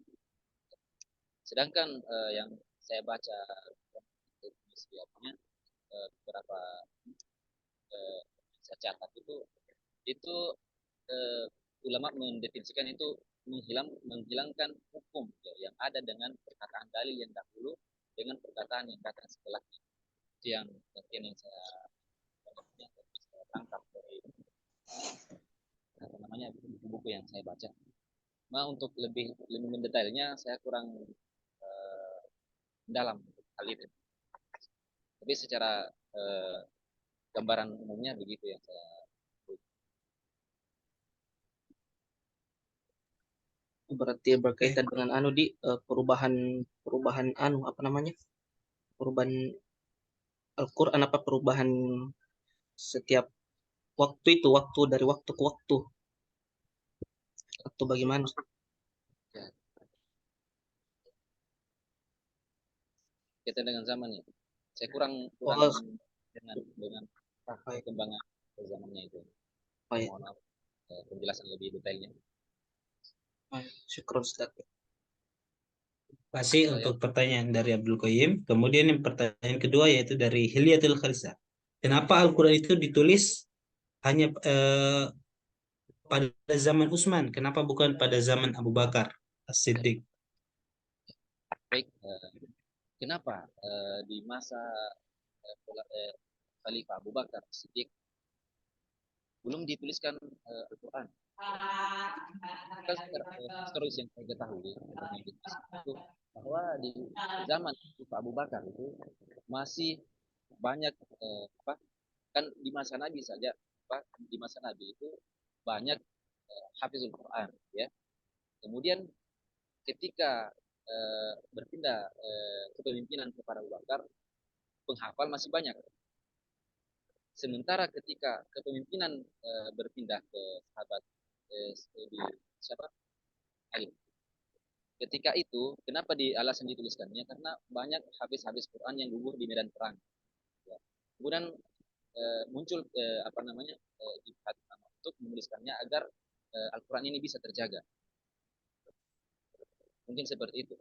Sedangkan yang saya baca beberapa saya catat itu ulama mendefinisikan itu menghilangkan hukum ya, yang ada dengan perkataan dalil yang dahulu dengan perkataan yang datang setelahnya. Itu yang pengertian yang saya tangkap dari apa namanya buku-buku yang saya baca. Nah, untuk lebih mendetailnya saya kurang dalam hal itu. Tapi secara gambaran umumnya begitu yang saya Berarti berkaitan dengan perubahan apa namanya? Perubahan Al-Quran, apa perubahan setiap waktu dari waktu ke waktu atau bagaimana? kita dengan zaman ya. Saya kurang Oh, dengan perkembangan zamannya itu. baik. Mohon maaf penjelasan lebih detailnya. Syukur Ustaz. Kasih untuk pertanyaan dari Abdul Qayyim. Kemudian yang pertanyaan kedua yaitu dari Hilyatul Khalsa. Kenapa Al-Quran itu ditulis hanya pada zaman Utsman? Kenapa bukan pada zaman Abu Bakar As-Siddiq? Baik, kenapa di masa Khalifah Abu Bakar Siddiq belum dituliskan Al-Quran? Historis yang saya ketahui itu bahwa di zaman Abu Bakar itu masih banyak kan di masa Nabi saja, di masa Nabi itu banyak hafizul Quran, ya. Kemudian ketika berpindah kepemimpinan kepada Abu Bakar, penghafal masih banyak. Sementara ketika kepemimpinan berpindah ke sahabat di siapa? Ali. Ketika itu, kenapa di alasan dituliskannya? Karena banyak habis-habis Quran yang gugur di medan perang. Ya. Kemudian muncul jihad untuk menuliskannya agar Al-Quran ini bisa terjaga. Mungkin seperti itu.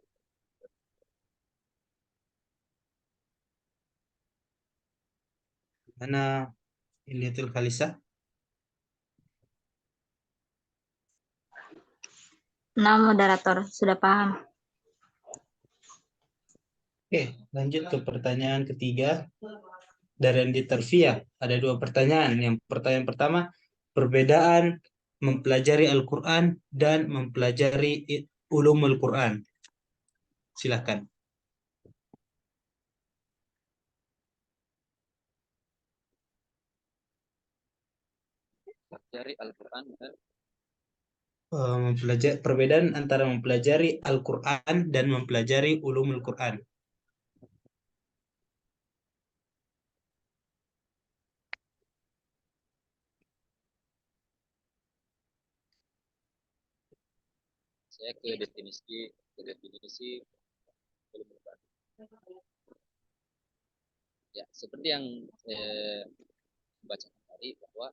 Mana Hilyatul Khalsa? Nah, moderator, sudah paham. Oke, lanjut ke pertanyaan ketiga dari Andi Tarfiyah. Ada dua pertanyaan. Yang pertanyaan pertama, perbedaan mempelajari Al-Quran dan mempelajari ulumul Quran. Silakan. Pelajari Al-Quran dan Perbedaan antara mempelajari Al-Quran dan mempelajari ulumul Quran. saya ke definisi ulumul Quran. Ya, seperti yang bacakan tadi bahwa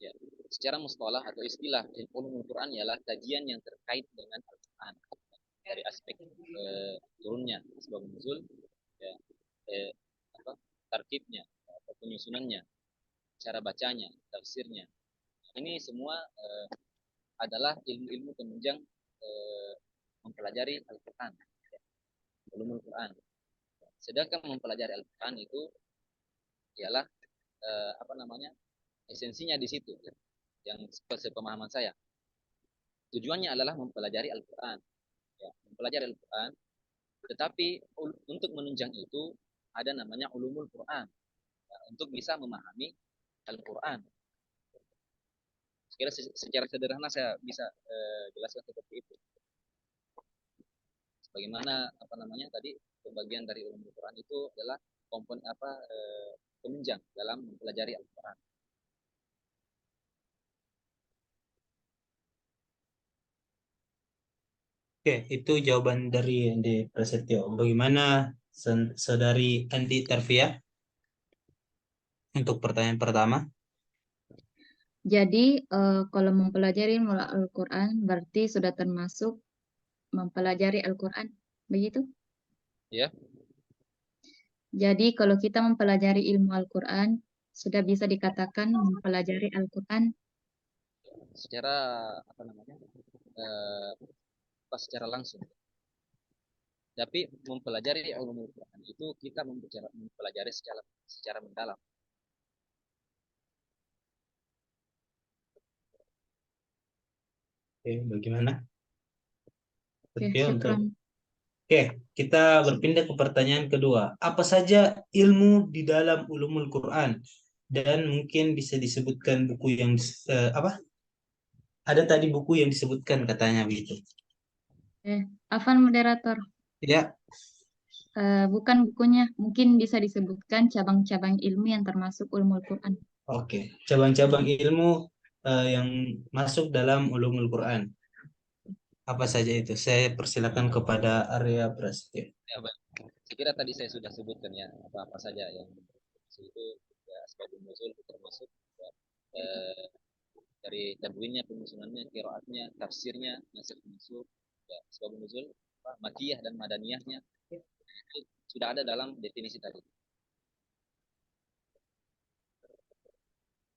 ya, secara mustalah atau istilah ulumul Quran ialah kajian yang terkait dengan Al-Quran dari aspek turunnya, sebab nuzul, ya, tarkibnya atau penyusunannya, cara bacanya, tafsirnya. Ini semua adalah ilmu-ilmu penunjang mempelajari Al-Quran, ulumul Quran. Sedangkan mempelajari Al-Quran itu ialah esensinya di situ, yang sepemahaman saya. Tujuannya adalah mempelajari Al-Quran, ya, mempelajari Al-Quran. Tetapi untuk menunjang itu ada namanya ulumul Quran, ya, untuk bisa memahami Al-Quran. Sekira secara sederhana saya bisa jelaskan seperti itu. Bagaimana tadi pembagian dari ulumul Quran itu adalah komponen penunjang dalam mempelajari Al-Quran. Oke, itu jawaban dari Andi Prasetyo. Bagaimana saudari Andi Tarfiyah untuk pertanyaan pertama? Jadi kalau mempelajari Al-Quran berarti sudah termasuk mempelajari Al-Quran, begitu? Ya. Jadi kalau kita mempelajari ilmu Al-Quran sudah bisa dikatakan mempelajari Al-Quran. Secara secara langsung. Tapi mempelajari ulumul Quran itu kita mempelajari secara mendalam. Oke, bagaimana? Oke, Oke, syukran. Oke, kita berpindah ke pertanyaan kedua. Apa saja ilmu di dalam ulumul Quran? Dan mungkin bisa disebutkan buku yang apa? Ada tadi buku yang disebutkan katanya begitu. Afan moderator. Ya. Bukan bukunya, mungkin bisa disebutkan cabang-cabang ilmu yang termasuk ulumul Quran. Oke, cabang-cabang ilmu yang masuk dalam ulumul Quran. Apa saja itu? Saya persilakan kepada Arya Prasetyo. Ya, baik. Saya kira tadi saya sudah sebutkan ya apa saja yang itu ya, aspek nuzul termasuk ya, dari tadwinnya, penyusunannya, qiraatnya, tafsirnya, nasir mansukh, ya, sebab nuzul, makiyah dan madaniyahnya itu sudah ada dalam definisi tadi.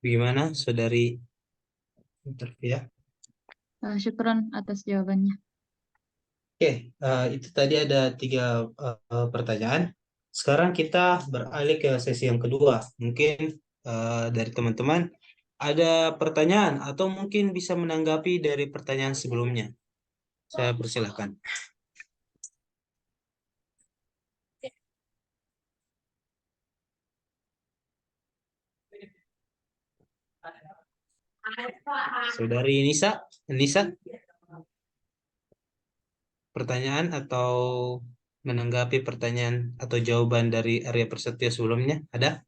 Bagaimana, Saudari Intervia? Syukron atas jawabannya. Oke, itu tadi ada 3 pertanyaan. Sekarang kita beralih ke sesi yang kedua. Mungkin dari teman-teman ada pertanyaan atau mungkin bisa menanggapi dari pertanyaan sebelumnya. Saya persilahkan. Saudari Nisa, pertanyaan atau menanggapi pertanyaan atau jawaban dari Arya Prasetya sebelumnya ada?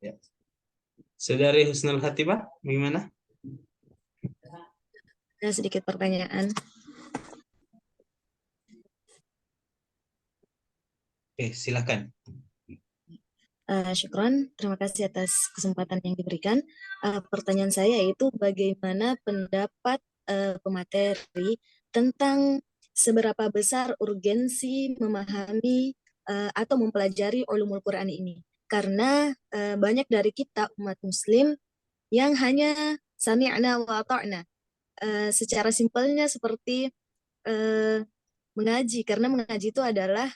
Ya. Saudari Husnul Khatimah, bagaimana? Ada sedikit pertanyaan. Oke, silakan. Syukron, terima kasih atas kesempatan yang diberikan. Pertanyaan saya yaitu bagaimana pendapat pemateri tentang seberapa besar urgensi memahami atau mempelajari ulumul Quran ini. Karena banyak dari kita umat muslim yang hanya sami'na wa ata'na. Secara simpelnya seperti mengaji, karena mengaji itu adalah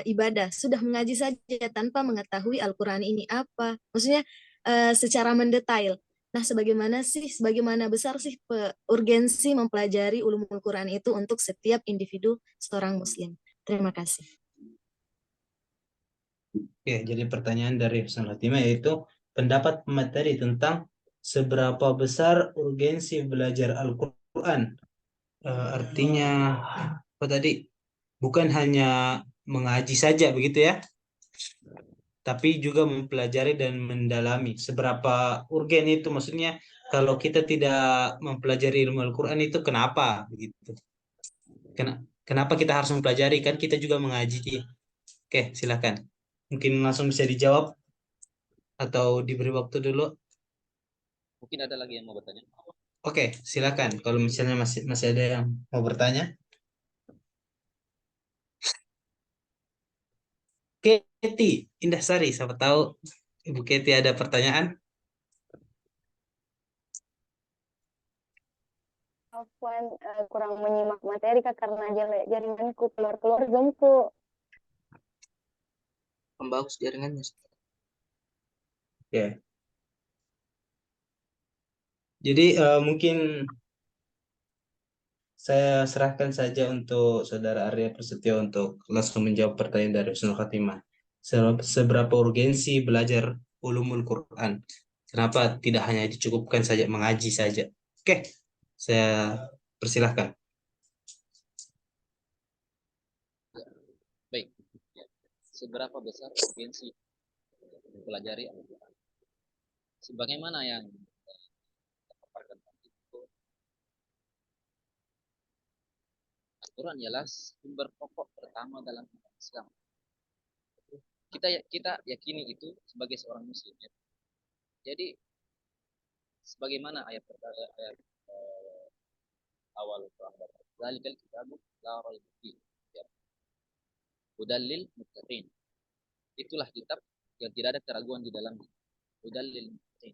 ibadah, sudah mengaji saja tanpa mengetahui Al-Quran ini apa. Maksudnya secara mendetail. Nah, sebagaimana besar sih urgensi mempelajari ulumul Quran itu untuk setiap individu seorang muslim. Terima kasih. Oke, jadi pertanyaan dari Husnul Khatimah yaitu pendapat pemateri tentang seberapa besar urgensi belajar Al-Quran. Artinya apa tadi? Bukan hanya mengaji saja begitu ya, tapi juga mempelajari dan mendalami. Seberapa urgen itu, maksudnya kalau kita tidak mempelajari ilmu Al-Quran itu kenapa begitu? Kenapa kita harus mempelajari? Kan kita juga mengaji. Oke, silakan. Mungkin langsung bisa dijawab atau diberi waktu dulu. Mungkin ada lagi yang mau bertanya? Oke, silakan. Kalau misalnya masih ada yang mau bertanya. Keti, Indah Sari, siapa tahu Ibu Keti ada pertanyaan? Afwan, kurang menyimak materi Kak karena jaringanku keluar gempu. Membagus jaringannya. Ya. Jadi mungkin saya serahkan saja untuk Saudara Arya Prasetyo untuk langsung menjawab pertanyaan dari Husnul Khatimah. Seberapa urgensi belajar ulumul Quran? Kenapa tidak hanya dicukupkan saja mengaji saja? Oke, saya persilahkan. Baik. Seberapa besar urgensi mempelajari Al-Quran? Sebagaimana yang terpaparkan tadi itu, Al-Quran ialah sumber pokok pertama dalam agama Islam. Kita yakini itu sebagai seorang muslim ya. Jadi sebagaimana ayat awal Quran, "Dzalikal kitabu la raiba fihi." Ya. Hudallil muttaqin. Itulah kitab yang tidak ada keraguan di dalamnya. Hudallil muttaqin.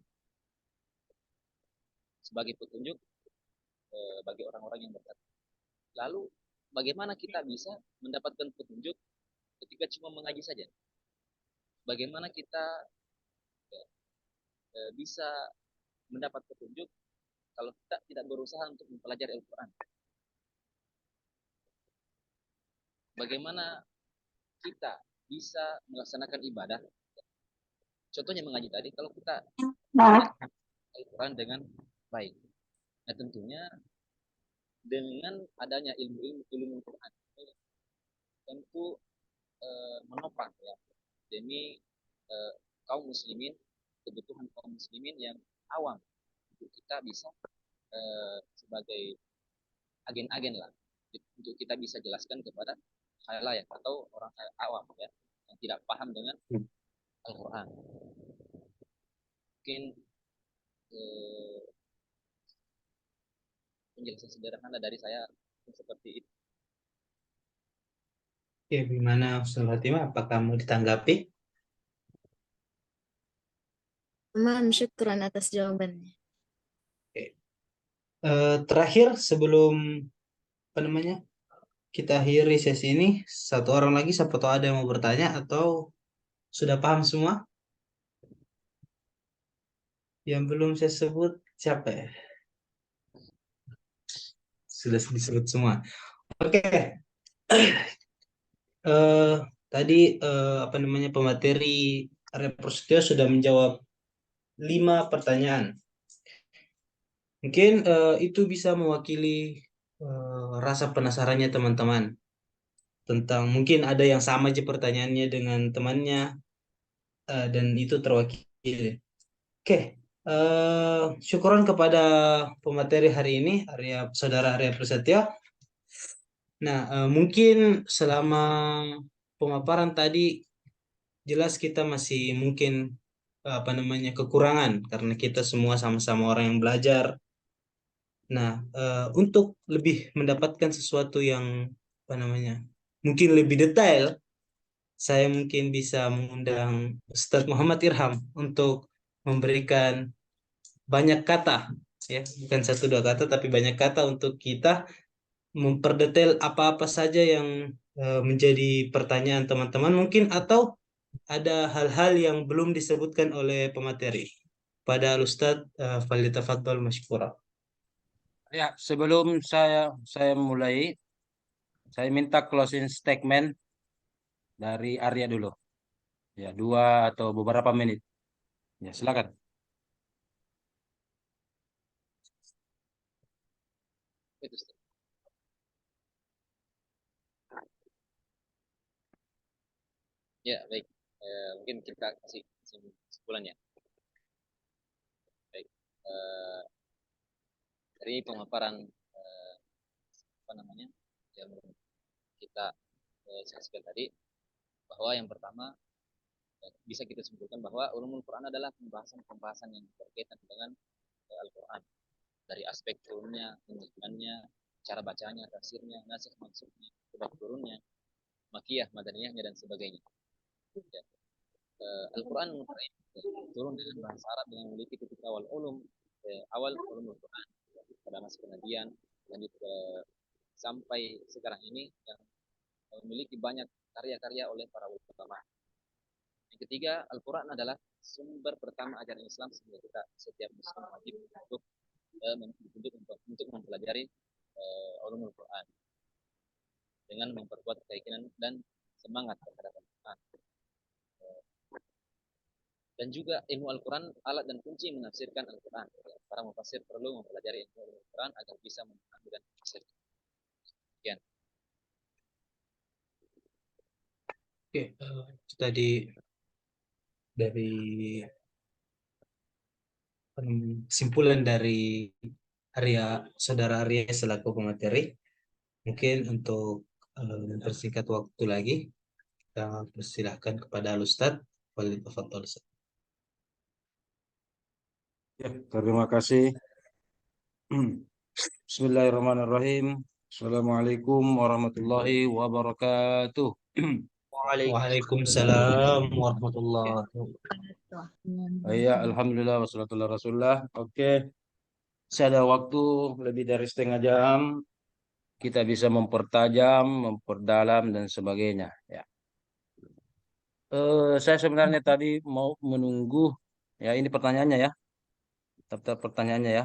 Sebagai petunjuk bagi orang-orang yang bertakwa. Lalu bagaimana kita bisa mendapatkan petunjuk ketika cuma mengaji saja? Bagaimana kita bisa mendapat petunjuk kalau kita tidak berusaha untuk mempelajari Al-Quran? Bagaimana kita bisa melaksanakan ibadah? Contohnya mengaji tadi, kalau kita Al-Quran dengan baik. Nah tentunya dengan adanya ilmu Quran tentu menopang ya demi kaum muslimin, kebutuhan kaum muslimin yang awam, untuk kita bisa sebagai agen-agen lah, untuk kita bisa jelaskan kepada khalayak atau orang awam ya yang tidak paham dengan Al-Quran. Mungkin penjelasan sederhana dari saya seperti itu. Oke, gimana Ustaz Fatimah? Apakah mau ditanggapi? Syukran atas jawabannya. Oke. Terakhir sebelum kita akhiri sesi ini, satu orang lagi siapa tahu ada yang mau bertanya atau sudah paham semua? Yang belum saya sebut siapa ya? Sudah disebut semua. Oke. Tadi pemateri Arya Prasetyo sudah menjawab 5 pertanyaan. Mungkin itu bisa mewakili rasa penasarannya teman-teman tentang mungkin ada yang sama aja pertanyaannya dengan temannya dan itu terwakili. Oke, syukuran kepada pemateri hari ini, Saudara Arya Prasetyo. Nah, mungkin selama pemaparan tadi jelas kita masih mungkin kekurangan karena kita semua sama-sama orang yang belajar. Nah, untuk lebih mendapatkan sesuatu yang mungkin lebih detail, saya mungkin bisa mengundang Ustadz Muhammad Irham untuk memberikan banyak kata, ya, bukan 1-2 kata, tapi banyak kata untuk kita memperdetail apa-apa saja yang menjadi pertanyaan teman-teman mungkin atau ada hal-hal yang belum disebutkan oleh pemateri. Pada Ustadz Falyatafaddal Mashkura. Ya, sebelum saya mulai, saya minta closing statement dari Arya dulu. Ya, 2 atau beberapa menit. Ya, silakan. Itu, Ustaz. Ya, baik. Mungkin kita kasih kesimpulannya. Baik. Dari pemaparan yang kita saksikan tadi, bahwa yang pertama bisa kita simpulkan bahwa ulumul Quran adalah pembahasan yang berkaitan dengan Al-Quran dari aspek turunnya, penjelasannya, cara bacanya, tafsirnya, nasikh maksudnya, sebab turunnya, makiyah, madaniyahnya dan sebagainya. Ya. Al-Quran turun dengan bahasa Arab dengan memiliki titik awal ulumul Quran pada masa kenabian, lanjut sampai sekarang ini yang memiliki banyak karya-karya oleh para ulama. Yang ketiga, Al-Quran adalah sumber pertama ajaran Islam sehingga kita setiap muslim wajib untuk mempelajari ulumul Quran dengan memperkuat keyakinan dan semangat terhadap Al-Quran. Dan juga ilmu Al-Quran alat dan kunci menafsirkan Al-Quran. Para mufassir perlu mempelajari ilmu Al-Quran agar bisa memahami dan menafsirkan. Sekian. Oke, tadi dari kesimpulan dari Saudara Arya selaku pemateri. Mungkin untuk mempersingkat waktu lagi, kita persilahkan kepada Ustadz. Ya, terima kasih. Bismillahirrahmanirrahim. Assalamualaikum warahmatullahi wabarakatuh. Waalaikumsalam warahmatullahi wabarakatuh. Ya, alhamdulillah wassalatu ala rasulillah. Oke. Saya ada waktu lebih dari setengah jam. Kita bisa mempertajam, memperdalam dan sebagainya, ya. Saya sebenarnya tadi mau menunggu, ya, ini pertanyaannya ya. Daftar pertanyaannya ya.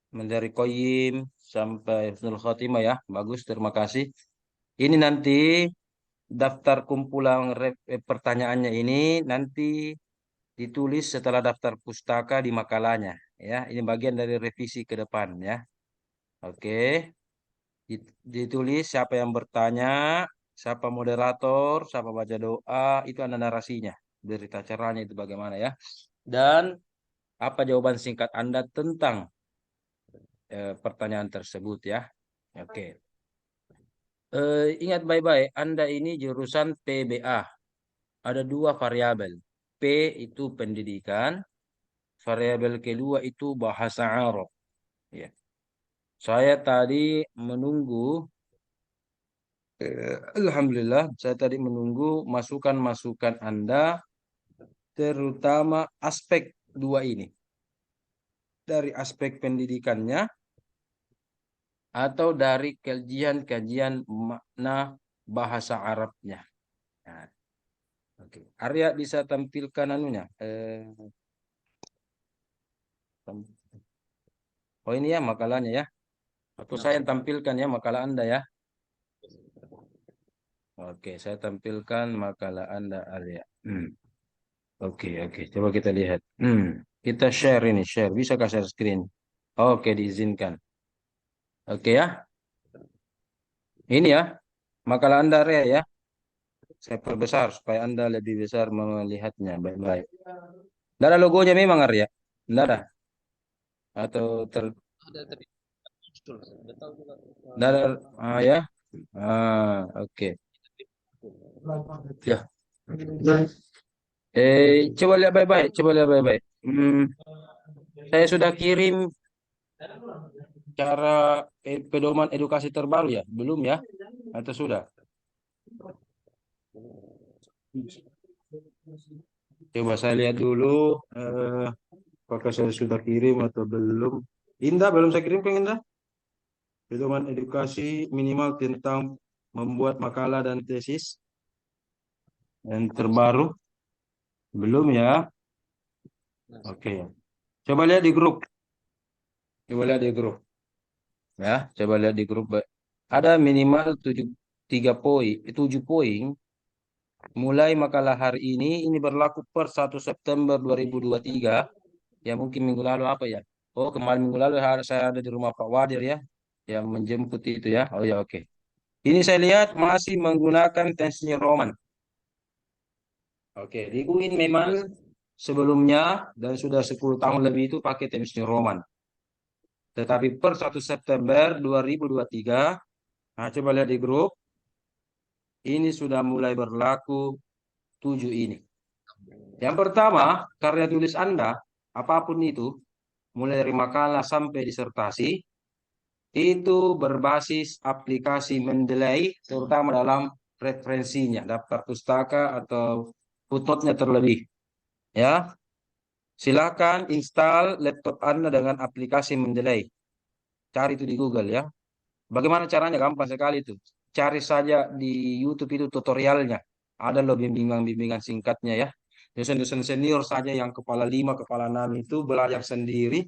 Dari Qayyim sampai Husnul Khotimah ya. Bagus, terima kasih. Ini nanti daftar kumpulan pertanyaannya ini nanti ditulis setelah daftar pustaka di makalahnya ya. Ini bagian dari revisi ke depan ya. Oke. Ditulis siapa yang bertanya, siapa moderator, siapa baca doa, itu ada narasinya. Berita acaranya itu bagaimana ya. Dan apa jawaban singkat Anda tentang pertanyaan tersebut ya. Oke. Ingat baik-baik, Anda ini jurusan PBA. Ada 2 variabel. P itu pendidikan, variabel kedua itu bahasa Arab. Ya. Saya tadi menunggu, alhamdulillah, saya tadi menunggu masukan-masukan Anda, terutama aspek dua ini. Dari aspek pendidikannya, atau dari kajian-kajian makna bahasa Arabnya. Nah, oke. Arya bisa tampilkan anunya. Oh ini ya makalahnya ya. Atau saya yang tampilkan ya makalah Anda ya. Oke, saya tampilkan makalah Anda Arya. Oke. Coba kita lihat. Kita share ini, share. Bisakah share screen? Oke, diizinkan. Oke ya. Ini ya, makalah Anda Arya ya. Saya perbesar supaya Anda lebih besar melihatnya baik-baik. Tidak ada logonya memang Arya? Tidak ada? Atau Ada tadi muncul, sudah tahu juga. Tidak ada? Ya. Oke. Ya. Coba lihat baik-baik. Saya sudah kirim cara pedoman edukasi terbaru ya? Belum ya? Atau sudah? Coba saya lihat dulu. Apakah saya sudah kirim atau belum? Indah, belum saya kirim ke Indah. Pedoman edukasi minimal tentang membuat makalah dan tesis. Yang terbaru. Belum ya? Oke. Coba lihat di grup. Ya, coba lihat di grup. Ada minimal 7 poin. Mulai makalah hari ini berlaku per 1 September 2023. Ya mungkin minggu lalu apa ya? Oh, kemarin minggu lalu saya ada di rumah Pak Wadir ya. Yang menjemput itu ya. Oh ya, oke. Ini saya lihat masih menggunakan Times New Roman. Oke, di UIN memang sebelumnya dan sudah 10 tahun lebih itu pakai Times New Roman. Tetapi per 1 September 2023, nah coba lihat di grup, ini sudah mulai berlaku 7 ini. Yang pertama, karya tulis Anda, apapun itu, mulai dari makalah sampai disertasi, itu berbasis aplikasi Mendeley, terutama dalam referensinya, daftar pustaka atau footnote-nya terlebih. Ya, silakan install laptop Anda dengan aplikasi Mendeley. Cari itu di Google ya. Bagaimana caranya? Gampang sekali itu. Cari saja di YouTube itu tutorialnya. Ada loh bimbingan-bimbingan singkatnya ya. Dosen-dosen senior saja yang kepala 5, kepala 6 itu belajar sendiri.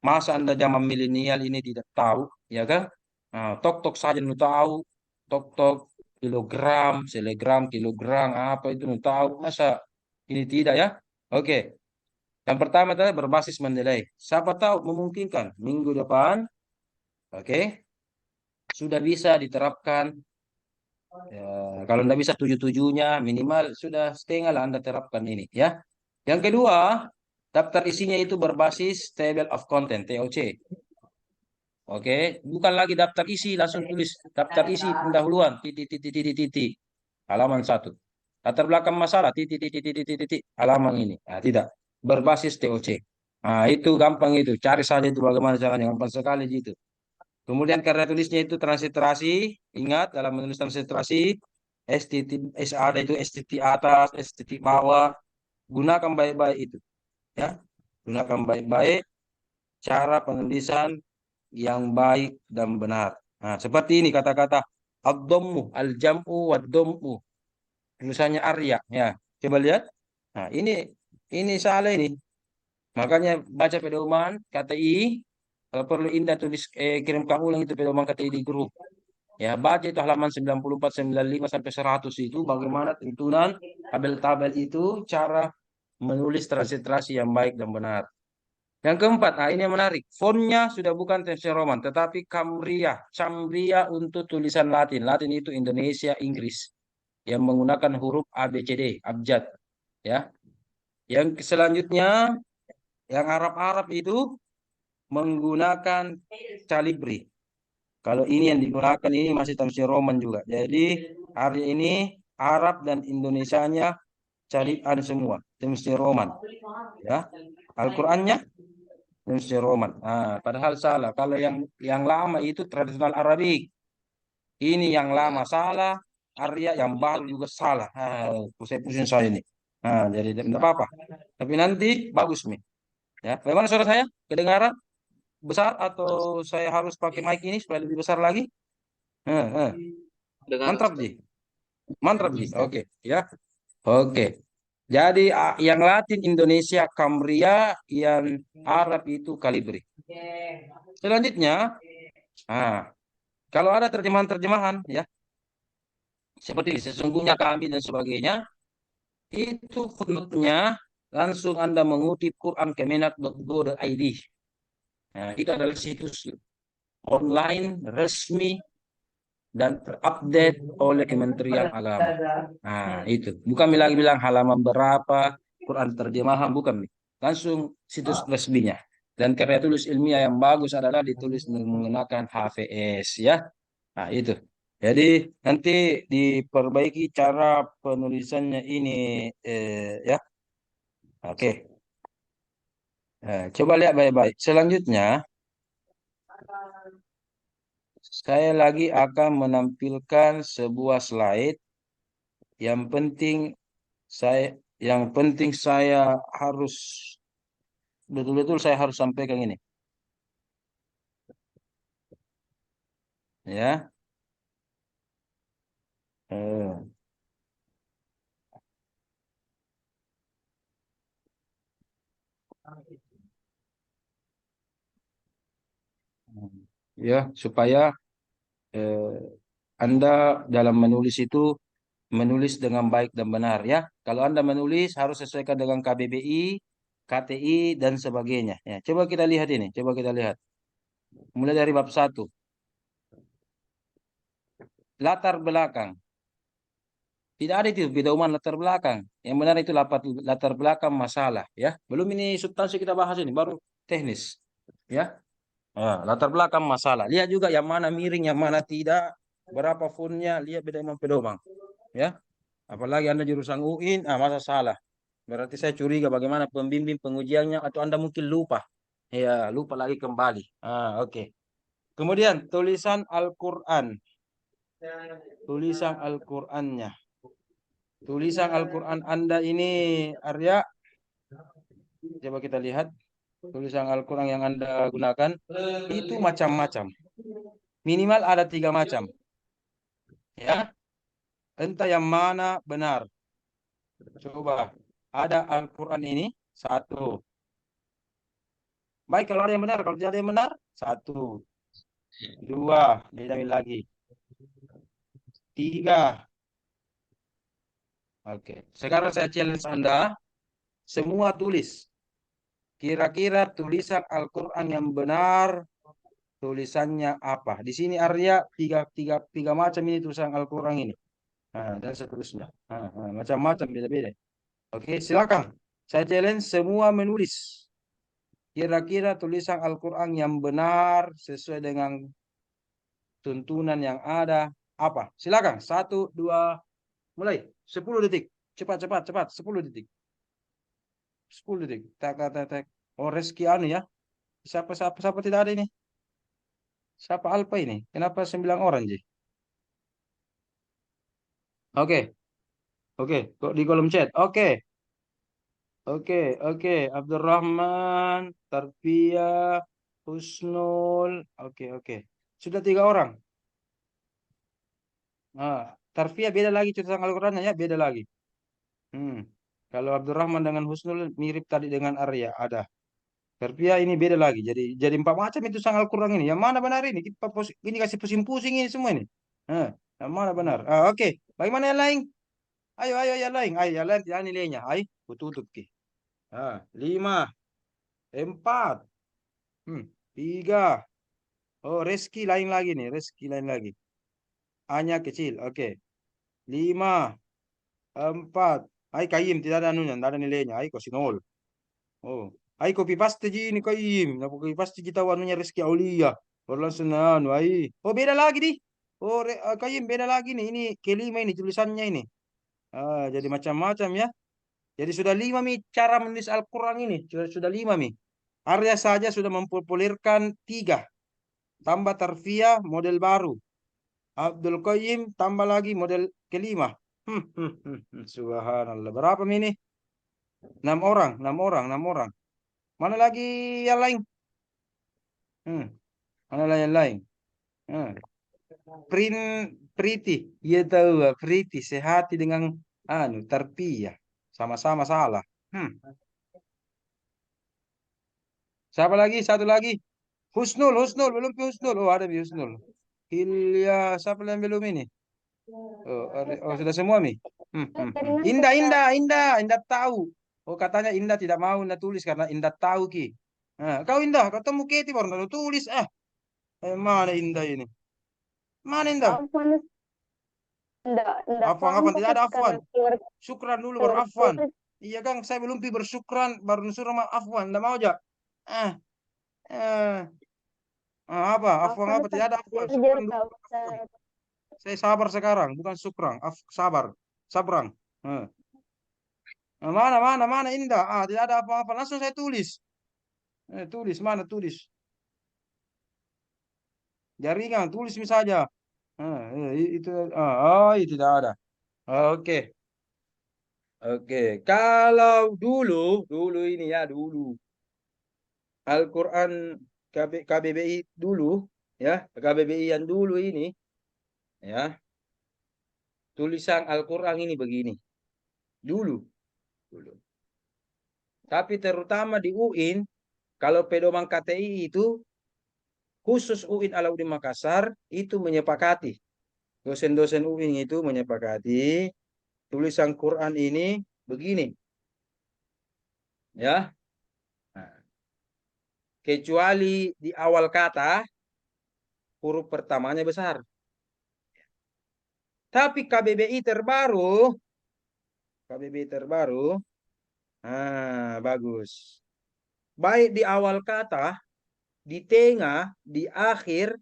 Masa Anda zaman milenial ini tidak tahu, ya kan? Nah, tok-tok saja nu tahu. Tok-tok kilogram, selegram, kilogram, apa itu nu tahu. Masa ini tidak ya? Oke. Yang pertama adalah berbasis Mendeley. Siapa tahu memungkinkan minggu depan, oke, sudah bisa diterapkan. Ya, kalau tidak bisa 7-7-nya, minimal sudah setengah lah Anda terapkan ini ya. Yang kedua, daftar isinya itu berbasis table of content (TOC). Oke, bukan lagi daftar isi langsung tulis daftar isi pendahuluan titik halaman 1. Latar belakang masalah titik halaman ini. Nah, tidak. Berbasis TOC. Nah, itu gampang itu. Cari saja itu bagaimana caranya. Gampang sekali gitu. Kemudian karya tulisnya itu transliterasi. Ingat dalam menulis transliterasi ada itu STT atas, STT bawah. Gunakan baik-baik itu. Ya. Gunakan baik-baik cara penulisan yang baik dan benar. Nah, seperti ini kata-kata ad-dhammu, al-jam'u wad-dhammu. Tulisannya Arya ya. Coba lihat. Nah, ini salah ini. Makanya baca pedoman KTI. Kalau perlu Indah tulis kirimkan ulang itu pedoman KTI di grup. Ya, baca itu halaman 94, 95 sampai 100 itu bagaimana tuntunan tabel-tabel itu cara menulis transliterasi yang baik dan benar. Yang keempat, nah ini yang menarik. Fontnya sudah bukan Times New Roman, tetapi Cambria untuk tulisan Latin. Latin itu Indonesia, Inggris. Yang menggunakan huruf ABCD, abjad. Ya. Yang selanjutnya, yang Arab-Arab itu menggunakan Calibri. Kalau ini yang digunakan ini masih Times New Roman juga. Jadi hari ini Arab dan Indonesianya calian semua, mesti Roman. Ya, Al-Qur'annya mesti Roman. Padahal salah. Kalau yang lama itu tradisional Arabik. Ini yang lama salah, Arya yang baru juga salah. Pusing-pusing saya ini. Jadi tidak apa-apa. Tapi nanti bagus nih. Ya, bagaimana suara saya? Kedengaran besar atau saya harus pakai mic ini supaya lebih besar lagi? Mantap, Ji. Mantap, Ji. Oke, ya. Oke. Jadi yang Latin Indonesia Cambria, yang Arab itu Kalibri. Selanjutnya, kalau ada terjemahan-terjemahan ya, seperti sesungguhnya kami dan sebagainya, itu footnote-nya langsung Anda mengutip Quran kemenak.go.id. Nah, itu adalah situs online resmi dan terupdate oleh Kementerian Agama. Nah, itu. Bukan bilang halaman berapa, Quran terjemahan, bukan. Langsung situs resminya. Dan karya tulis ilmiah yang bagus adalah ditulis menggunakan HVS, ya. Nah, itu. Jadi, nanti diperbaiki cara penulisannya ini, ya. Oke. Coba lihat baik-baik. Selanjutnya, saya lagi akan menampilkan sebuah slide. Yang penting saya harus betul-betul saya harus sampaikan ini. Ya. Ya, supaya Anda dalam menulis itu menulis dengan baik dan benar, ya. Kalau Anda menulis harus sesuaikan dengan KBBI, KTI dan sebagainya, ya. Coba kita lihat ini, coba kita lihat. Mulai dari bab 1. Latar belakang. Tidak ada itu pedoman latar belakang. Yang benar itu latar belakang masalah, ya. Belum ini substansi kita bahas ini, baru teknis, ya. Latar belakang masalah. Lihat juga yang mana miring, yang mana tidak, berapa fontnya, lihat pedoman, ya. Apalagi Anda jurusan UIN, masa salah. Berarti saya curiga bagaimana pembimbing pengujiannya, atau Anda mungkin lupa. Ya, lupa lagi kembali. Oke. Kemudian tulisan Al-Qur'an. Tulisan Al-Qur'annya. Tulisan Al-Quran Anda ini, Arya, coba kita lihat. Tulisan Al-Quran yang Anda gunakan itu macam-macam. Minimal ada 3 macam. Ya, entah yang mana benar. Coba, ada Al-Quran ini 1. Baik, kalau ada yang benar, kalau tidak ada yang benar 1. 2, beda lagi. 3. Oke, sekarang saya challenge Anda, semua tulis. Kira-kira tulisan Al-Quran yang benar, tulisannya apa? Di sini Arya tiga macam ini tulisan Al-Quran ini. Dan seterusnya. Macam-macam beda-beda. Oke, silakan. Saya challenge semua menulis. Kira-kira tulisan Al-Quran yang benar sesuai dengan tuntunan yang ada apa? Silakan. 1, 2, mulai. 10 detik. Cepat. 10 detik. 10 detik. Tak. Oh, Reski anu ya. Siapa tidak ada ini? Siapa Alpa ini? Kenapa 9 orang, Ji? Oke. Kok di kolom chat? Oke. Abdurrahman, Tarfia, Husnul. Oke. Sudah 3 orang. Tarfia beda lagi cerita Al-Qurannya, ya, beda lagi. Kalau Abdurrahman dengan Husnul mirip tadi dengan Arya, ada. Tarfia ini beda lagi. Jadi 4 macam itu sang Al-Quran ini. Yang mana benar ini? Ini kasih pusing-pusing ini semua ini. Yang mana benar? Oke. Bagaimana yang lain? Ayo yang lain. Yang lain tidak nilainya. Ayo, tutup ki. 5, 4, 3. Oh, Reski lain lagi nih. Reski lain lagi. A-nya kecil. Oke. 5, 4. Ayo Kaim tidak ada anunya, tidak ada nilainya. Ayo kasih 0. Oh. Ayo copy paste ji ini Kaim. Nah, copy paste kita anunya Reski Aulia. Baru langsung anu. Ayo. Oh, beda lagi nih. Oh, Kaim beda lagi nih. Ini kelima ini tulisannya ini. Jadi macam-macam ya. Jadi sudah 5 Mi cara menulis Al-Quran ini. Sudah 5 Mi. Arya saja sudah mempopulerkan 3. Tambah Tarfiyah model baru. Abdul Qayyim tambah lagi model kelima. Subhanallah. Berapa Mi ini? 6 orang, 6 orang, 6 orang. Mana lagi yang lain? Mana lagi yang lain? Priti. Iya tahu, Priti. Sehati dengan Tarfiyah. Sama-sama salah. Siapa lagi? Satu lagi. Husnul. Belum Husnul. Oh, ada Husnul. Hilya, siapa yang belum ini? Oh, sudah semua, Mi. Indah tahu. Oh, katanya Indah tidak mau Indah tulis karena Indah tahu, Ki. Kau Indah, ketemu Keti baru tulis. Mana Indah ini? Mana Indah? Afwan, tidak ada Afwan. Syukran dulu baru Afwan. Iya, Kang, saya belum pi bersyukran baru suruh Afwan. Tidak mau aja. Apa? Afwan apa? Tidak ada Afwan. Syukran dulu. Saya sabar sekarang, bukan syukran. Sabar. Sabrang. Mana Indah? Tidak ada apa-apa. Langsung saya tulis. Tulis, mana tulis? Jaringan, tulis saja. Itu tidak ada. Oke. Kalau dulu ini ya, dulu Al-Quran KBBI dulu ya, KBBI yang dulu ini ya. Tulisan Al-Quran ini begini. Dulu. Tapi terutama di UIN, kalau pedoman KTI itu khusus UIN Alauddin Makassar itu menyepakati. Dosen-dosen UIN itu menyepakati tulisan Quran ini begini. Ya. Kecuali di awal kata huruf pertamanya besar. Tapi KBBI terbaru bagus. Baik di awal kata, di tengah, di akhir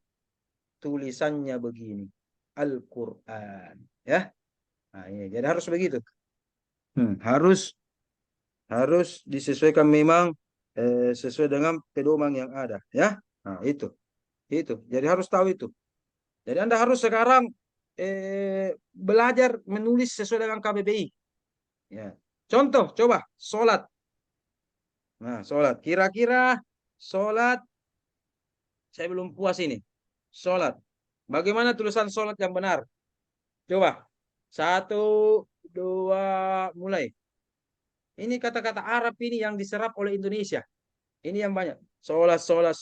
tulisannya begini. Al-Quran, ya. Ini, jadi harus begitu. Harus disesuaikan memang sesuai dengan pedoman yang ada, ya. Itu. Jadi harus tahu itu. Jadi Anda harus sekarang belajar menulis sesuai dengan KBBI. Ya. Contoh, coba sholat. Sholat. Kira-kira sholat, saya belum puas ini. Sholat. Bagaimana tulisan sholat yang benar? Coba. 1, 2, mulai. Ini kata-kata Arab ini yang diserap oleh Indonesia. Ini yang banyak. Sholat. Salah.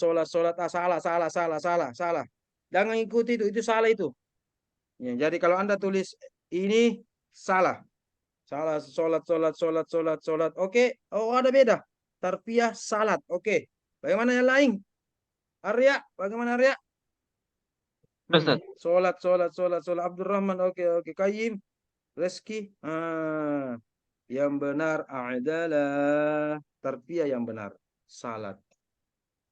Jangan ikuti itu salah itu. Ya, jadi kalau Anda tulis ini salah. Sholat. Oke. Oh, ada beda. Tarfiyah salat. Oke. Bagaimana yang lain? Arya, bagaimana Arya? Sholat. Abdurrahman. Oke. Qayyim. Reski. Yang benar adalah tarfiyah yang benar. Salat.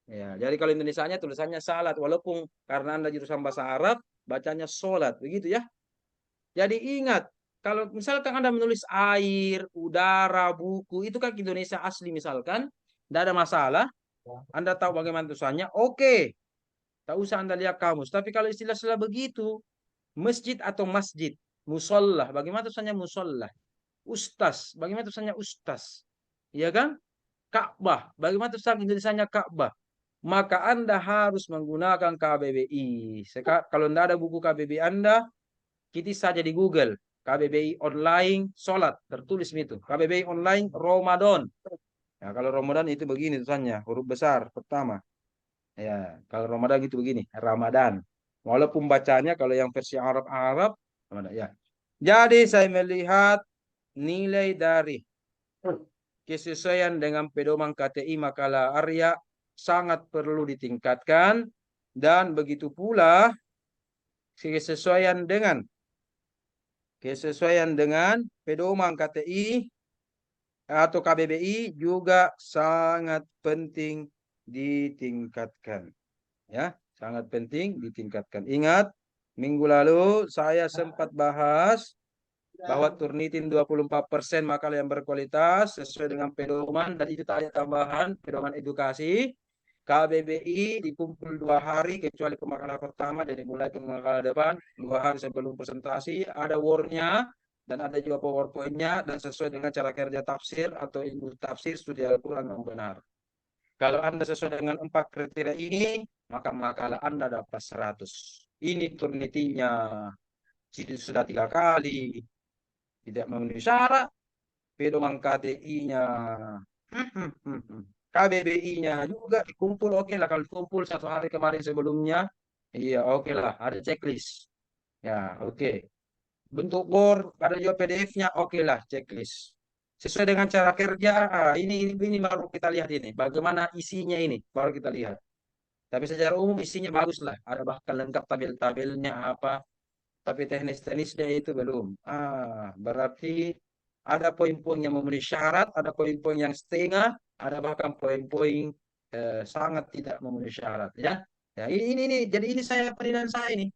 Ya, jadi kalau Indonesianya tulisannya salat. Walaupun karena Anda jurusan bahasa Arab, bacanya sholat. Begitu ya. Jadi ingat. Kalau misalkan Anda menulis air, udara, buku, itu kan Indonesia asli misalkan. Tidak ada masalah. Anda tahu bagaimana tulisannya. Oke. Tak usah Anda lihat kamus. Tapi kalau istilah-istilah begitu, masjid atau masjid. Musollah. Bagaimana tulisannya musollah? Ustaz. Bagaimana tulisannya ustaz? Iya kan? Ka'bah. Bagaimana tulisan Indonesianya Ka'bah? Maka Anda harus menggunakan KBBI. Kalau tidak ada buku KBBI Anda, ketik saja di Google. KBBI online sholat. Tertulis itu. KBBI online Ramadan. Ya, kalau Ramadan itu begini tulisannya. Huruf besar pertama. Ya, kalau Ramadan itu begini. Ramadan. Walaupun bacanya kalau yang versi Arab. Ya. Jadi saya melihat nilai dari kesesuaian dengan pedoman KTI Makalah Arya sangat perlu ditingkatkan. Dan begitu pula kesesuaian dengan pedoman KTI atau KBBI juga sangat penting ditingkatkan. Ya, sangat penting ditingkatkan. Ingat, minggu lalu saya sempat bahas bahwa Turnitin 24% makalah yang berkualitas sesuai dengan pedoman, dan itu tak ada tambahan pedoman edukasi. KBBI dikumpul 2 hari kecuali pemakalan pertama, jadi mulai pemakalan depan 2 hari sebelum presentasi, ada word-nya dan ada juga PowerPoint-nya, dan sesuai dengan cara kerja tafsir atau ilmu tafsir studi Al-Quran yang benar. Kalau Anda sesuai dengan 4 kriteria ini, maka makalah Anda dapat 100. Ini Turnitinya sudah 3 kali tidak memenuhi syarat, pedoman KTI-nya, KBBI-nya juga dikumpul, oke lah. Kalau dikumpul 1 hari kemarin sebelumnya, iya oke lah, ada checklist. Ya oke. Bentuk Word, ada juga PDF-nya, oke lah, checklist. Sesuai dengan cara kerja, ini baru kita lihat ini. Bagaimana isinya ini, baru kita lihat. Tapi secara umum isinya bagus lah. Ada bahkan lengkap tabel-tabelnya apa. Tapi teknis-teknisnya itu belum. Berarti ada poin-poin yang memenuhi syarat, ada poin-poin yang setengah, ada bahkan poin-poin sangat tidak memenuhi syarat. Ya, ya ini. Jadi ini saya penilaian saya ini.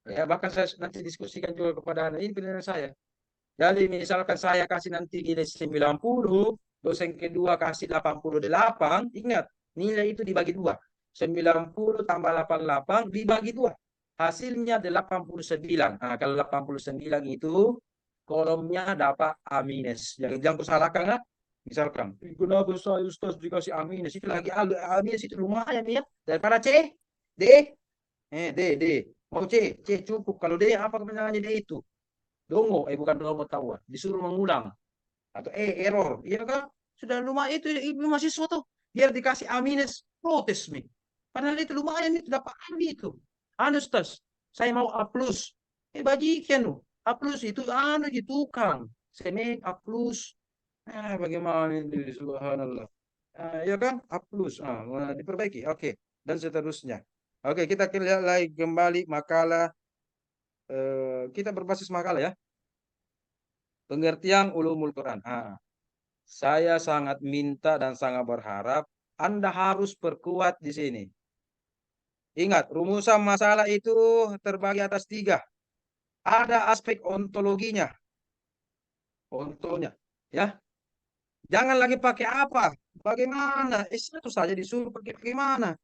Ya, bahkan saya nanti diskusikan juga kepada Anda. Ini penilaian saya. Jadi misalkan saya kasih nanti nilai 90, dosen kedua kasih 88, ingat nilai itu dibagi 2. 90 tambah 88 dibagi 2. Hasilnya 89. Nah, kalau 89 itu kolomnya dapat A-. Jangan persalahkan lah. Misalkan, kenapa saya Ustaz dikasih A-? Itu lagi A-, itu lumayan ya. Daripada C, D, D. Mau C cukup. Kalau D, apa kebenarnya D itu? Dongo, bukan dongo tahu. Disuruh mengulang. Atau error. Iya kan? Sudah lumayan itu ibu mahasiswa tuh. Biar dikasih A-, protes nih. Padahal itu lumayan itu dapat A itu. Ustaz, saya mau A+. Bajikan lu. A+ itu di tukang. Saya make A+. Bagaimana ini subhanallah. Ya kan? A+. Diperbaiki. Oke. Dan seterusnya. Oke, kita lihat lagi kembali makalah. Kita berbasis makalah ya. Pengertian ulumul Quran. Saya sangat minta dan sangat berharap Anda harus perkuat di sini. Ingat, rumusan masalah itu terbagi atas 3. Ada aspek ontologinya. Ontonya. Ya. Jangan lagi pakai apa. Bagaimana? S1 saja disuruh pakai bagaimana.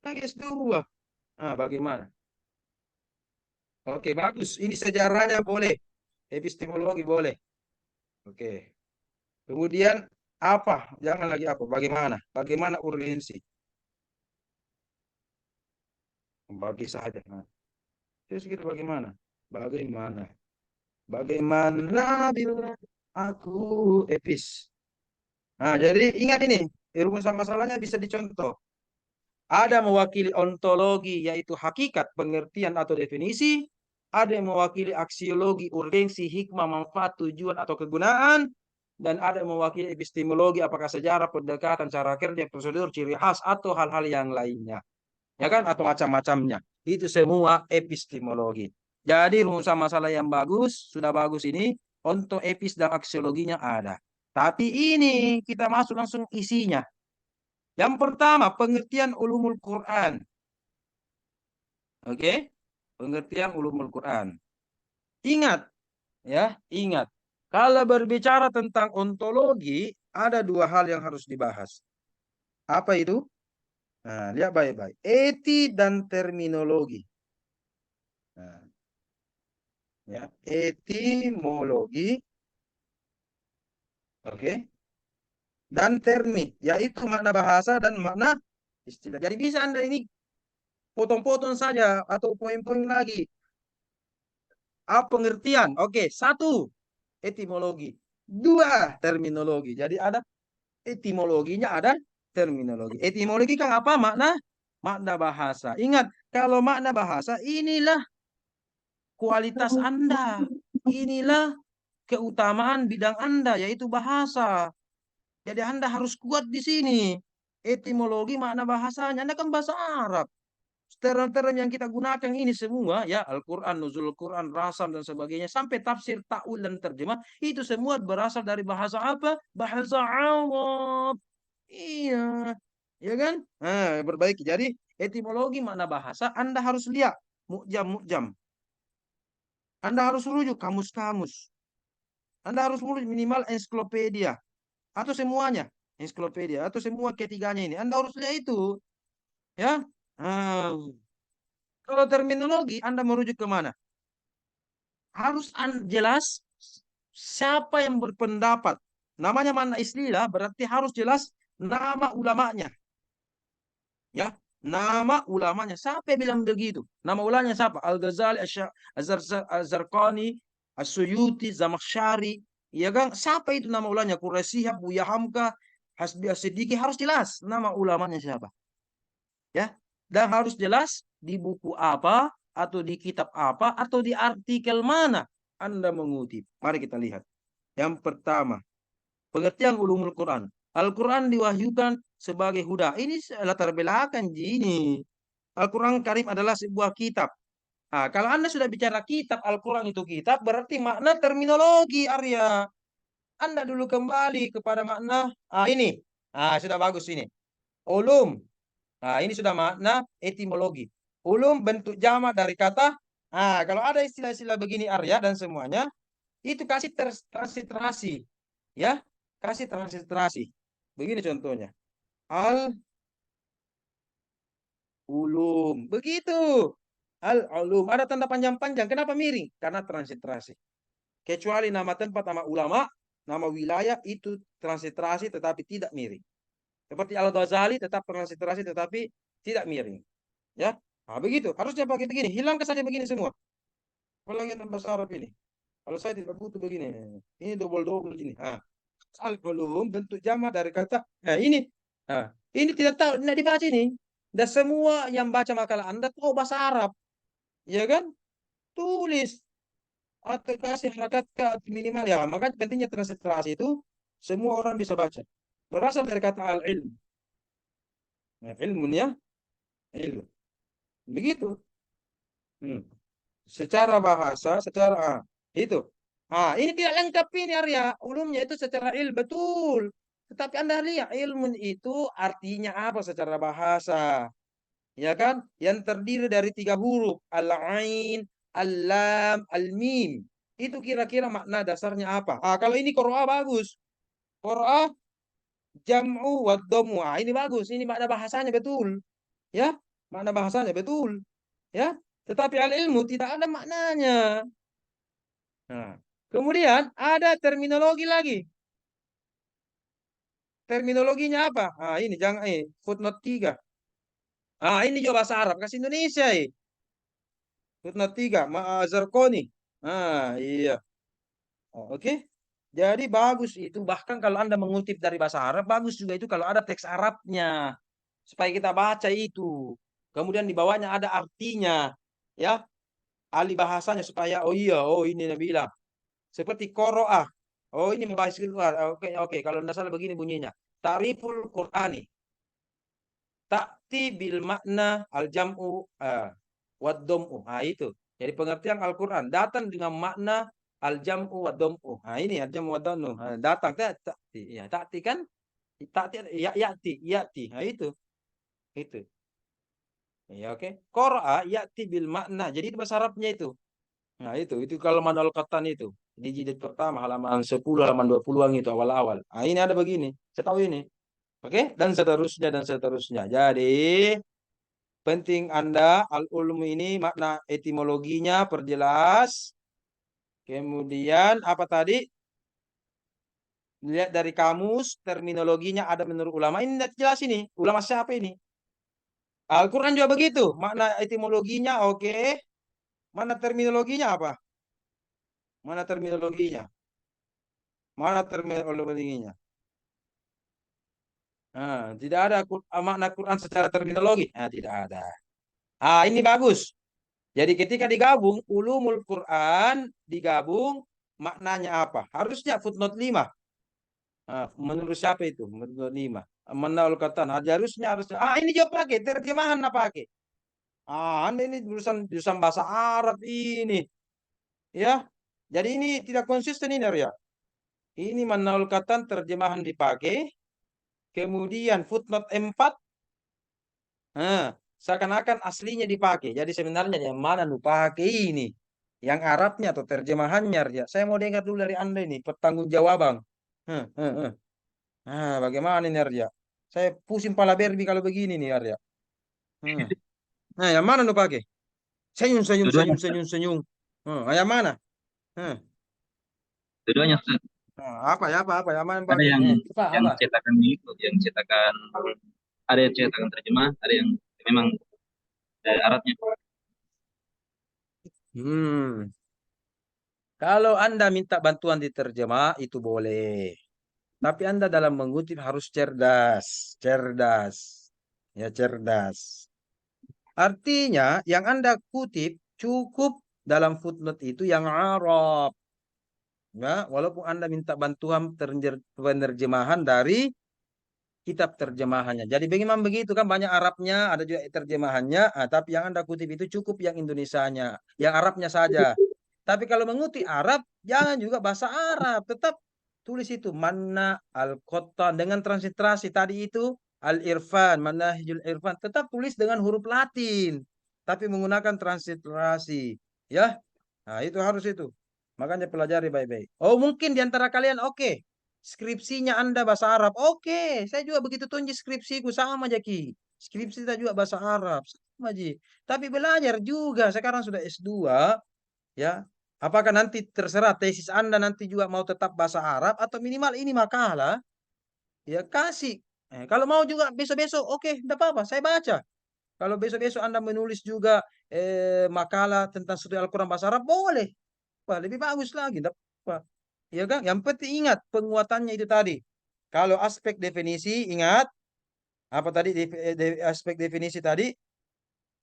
Lagi S2. Bagaimana? Oke, bagus. Ini sejarahnya boleh. Epistemologi boleh. Oke. Kemudian apa? Jangan lagi apa. Bagaimana? Bagaimana urgensi? Bagi saja. Terus kita bagaimana? Bagaimana bila aku epis. Jadi ingat ini. Rumusan masalahnya bisa dicontoh. Ada mewakili ontologi, yaitu hakikat, pengertian atau definisi. Ada yang mewakili aksiologi, urgensi, hikmah, manfaat, tujuan atau kegunaan. Dan ada yang mewakili epistemologi, apakah sejarah, pendekatan, cara kerja, prosedur, ciri khas, atau hal-hal yang lainnya. Ya kan? Atau macam-macamnya. Itu semua epistemologi. Jadi rumusan masalah yang bagus, sudah bagus ini. Untuk epis dan aksiologinya ada. Tapi ini kita masuk langsung isinya. Yang pertama, pengertian ulumul Quran. Oke? Pengertian ulumul Quran. Ingat, ya, ingat. Kalau berbicara tentang ontologi, ada 2 hal yang harus dibahas. Apa itu? Lihat baik-baik. Eti dan terminologi. Ya, etimologi. Oke. Dan termi, yaitu makna bahasa dan makna istilah. Jadi bisa Anda ini potong-potong saja atau poin-poin lagi. Pengertian. Oke, 1 etimologi, 2 terminologi. Jadi ada etimologinya, ada terminologi. Etimologi kan apa? Makna bahasa. Ingat, kalau makna bahasa inilah kualitas Anda. Inilah keutamaan bidang Anda, yaitu bahasa. Jadi Anda harus kuat di sini. Etimologi makna bahasanya. Anda kan bahasa Arab. Term-term yang kita gunakan ini semua, ya, Al-Quran, Nuzul Quran, Rasam, dan sebagainya, sampai tafsir, ta'wil, dan terjemah, itu semua berasal dari bahasa apa? Bahasa Arab. Iya. Ya kan? Berbaiki. Jadi, etimologi makna bahasa, Anda harus lihat. Mu'jam. Anda harus rujuk kamus-kamus. Anda harus rujuk minimal ensiklopedia atau semuanya, ensiklopedia atau semua ketiganya ini. Anda harus lihat itu, ya. Kalau terminologi Anda merujuk ke mana? Harus jelas siapa yang berpendapat. Namanya mana istilah berarti harus jelas nama ulamanya. Ya, nama ulamanya. Siapa yang bilang begitu? Nama ulamanya siapa? Al-Ghazali, Az-Zarqani, As-Suyuti, Zamakhsyari. Ya kan? Siapa itu nama ulamanya? Quraisy, Buya Hamka, Hasbi As-Siddiqi, harus jelas nama ulamanya siapa. Ya, dan harus jelas di buku apa atau di kitab apa atau di artikel mana Anda mengutip. Mari kita lihat. Yang pertama, pengertian ulumul Quran. Al-Quran diwahyukan sebagai huda. Ini latar belakang ini. Al-Quran Karim adalah sebuah kitab. Nah, kalau Anda sudah bicara kitab, Al-Quran itu kitab, berarti makna terminologi, Arya. Anda dulu kembali kepada makna. Ini. Sudah bagus ini. Ulum. Ini sudah makna etimologi. Ulum bentuk jamak dari kata. Kalau ada istilah-istilah begini, Arya dan semuanya, itu kasih transliterasi. Ya, kasih transliterasi. Begini contohnya. Al-ulum. Begitu. Al-ulum. Ada tanda panjang-panjang. Kenapa miring? Karena transliterasi. Kecuali nama tempat, nama ulama, nama wilayah itu transliterasi tetapi tidak miring. Seperti Al-Ghazali tetap transliterasi tetapi tidak miring. Ya. Begitu. Harusnya pakai begini. Hilangkan saja begini semua. Apalagi dalam bahasa Arab ini. Kalau saya tidak butuh begini. Ini double-double ini. Al-ulum bentuk jamak dari kata. Ini. Ini tidak tahu. Tidak dibaca ini. Dan semua yang baca makalah Anda tahu bahasa Arab. Ya kan? Tulis. Atau kasih harakat minimal. Ya, makanya pentingnya transliterasi itu semua orang bisa baca. Berasal dari kata al-ilm. Ilmun ya. Ilmu. Begitu. Secara bahasa, secara itu. Ini tidak lengkap ini Arya. Ulumnya itu secara ilmu betul. Tetapi Anda lihat ilmu itu artinya apa secara bahasa. Ya kan? Yang terdiri dari 3 huruf. Al-ain, al-lam, al-mim. Itu kira-kira makna dasarnya apa? Kalau ini qiraah bagus. Qiraah jam'u wa dhammu. Ini bagus. Ini makna bahasanya betul. Ya, makna bahasanya betul. Ya, tetapi al-ilmu tidak ada maknanya. Kemudian ada terminologi lagi. Terminologinya apa? Ini jangan footnote 3. Ini juga bahasa Arab kasih Indonesia Footnote 3, Zarqani. Iya. Oke. Jadi bagus itu. Bahkan kalau Anda mengutip dari bahasa Arab, bagus juga itu kalau ada teks Arabnya. Supaya kita baca itu. Kemudian di bawahnya ada artinya. Ya. Ahli bahasanya supaya, ini dia bilang. Seperti qoro'ah. Ini membahas Quran. Oke. Kalau tidak salah begini bunyinya. Ta'riful Qur'ani. Ta'ti bil makna al-jam'u wad-dom'u. Itu. Jadi pengertian Al-Quran. Datang dengan makna al-jam'u wad-dom'u. Ini al-jam'u wad-dom'u. Datang. Ta'ti. Ya, ta'ti kan? Ta'ti. Ya'ti. Itu. Itu. Ya, oke. Qoro'ah ya'ti bil makna. Jadi itu bahasa Arabnya itu. Itu kalau manual Qattan itu. Di jilid pertama halaman 10, halaman 20-an itu awal-awal. Ini ada begini. Saya tahu ini. Oke, dan seterusnya. Jadi penting Anda al-ulum ini makna etimologinya perjelas. Kemudian apa tadi? Lihat dari kamus, terminologinya ada menurut ulama. Ini tidak jelas ini. Ulama siapa ini? Al-Quran juga begitu. Makna etimologinya oke. Mana terminologinya apa? Mana terminologinya? Tidak ada makna Quran secara terminologi. Tidak ada. Ini bagus. Jadi ketika digabung ulumul Quran digabung maknanya apa? Harusnya footnote 5. Menurut siapa itu? Footnote 5. Menaul kata. Harusnya. Ini juga pakai terjemahan apa pakai? Anda ini jurusan bahasa Arab ini. Ya. Jadi ini tidak konsisten ini ya. Ini menaul kata terjemahan dipakai. Kemudian footnote 4. Seakan-akan aslinya dipakai. Jadi sebenarnya yang mana lu pakai ini? Yang Arabnya atau terjemahannya, Arya. Saya mau dengar dulu dari Anda ini, pertanggungjawaban. Hmm, hmm, hmm. Nah, bagaimana ini, Arya? Saya pusing pala berbi kalau begini nih, Arya. Hmm. Nah, yang mana lu pakai? Senyum, senyum, Dua-duanya, senyum, senyum, senyum. Yang mana? Hmm. dua-duanya Ustaz. Apa ya, apa, yang mana Ada pakai? yang Apa? cetakan itu, yang cetakan, ada yang cetakan terjemah, ada yang memang dari Arabnya. Hmm. Kalau Anda minta bantuan diterjemah, itu boleh. Tapi Anda dalam mengutip harus cerdas. Cerdas. Ya, cerdas. Artinya, yang Anda kutip cukup dalam footnote itu yang Arab. Ya, walaupun Anda minta bantuan penerjemahan dari kitab terjemahannya. Jadi memang begitu kan, banyak Arabnya, ada juga terjemahannya. Tapi yang Anda kutip itu cukup yang Indonesianya, yang Arabnya saja. Tapi kalau mengutip Arab, jangan juga bahasa Arab. Tetap tulis itu Manna al-Qattan dengan transliterasi tadi itu Al-Irfan, Manahijul Irfan. Tetap tulis dengan huruf Latin, tapi menggunakan transliterasi. Ya, nah itu harus itu. Makanya pelajari baik-baik. Oh, mungkin di antara kalian oke. Skripsinya Anda bahasa Arab. Oke, saya juga begitu tunjuk skripsiku sama Jaki. Skripsi saya juga bahasa Arab. Sama Ji. Tapi belajar juga. Sekarang sudah S2, ya. Apakah nanti terserah tesis Anda nanti juga mau tetap bahasa Arab atau minimal ini makalah, ya kasih. Kalau mau juga besok-besok, oke, tidak apa-apa, saya baca. Kalau besok-besok Anda menulis juga makalah tentang studi Al-Quran bahasa Arab, boleh. Wah, lebih bagus lagi. Tidak apa. Ya kan? Yang penting ingat penguatannya itu tadi. Kalau aspek definisi, ingat apa tadi aspek definisi tadi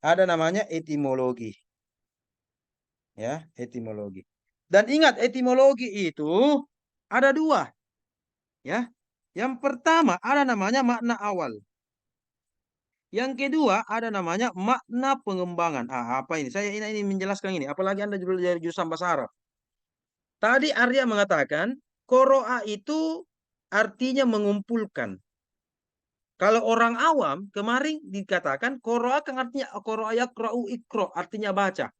ada namanya etimologi. Ya, etimologi. Dan ingat etimologi itu ada dua, ya. Yang pertama ada namanya makna awal. Yang kedua ada namanya makna pengembangan. Apa ini? Saya ini menjelaskan ini. Apalagi Anda dari jurusan bahasa Arab. Tadi Arya mengatakan qoro'a itu artinya mengumpulkan. Kalau orang awam kemarin dikatakan qoro'a kan artinya qoro'a yaqra'u iqra, artinya baca.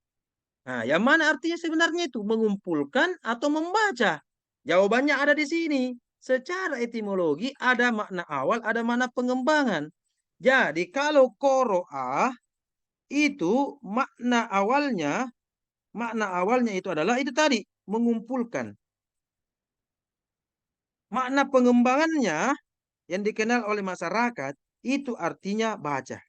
Nah, yang mana artinya sebenarnya itu mengumpulkan atau membaca? Jawabannya ada di sini. Secara etimologi ada makna awal, ada makna pengembangan. Jadi kalau qoro'ah itu makna awalnya itu adalah itu tadi mengumpulkan. Makna pengembangannya yang dikenal oleh masyarakat itu artinya baca.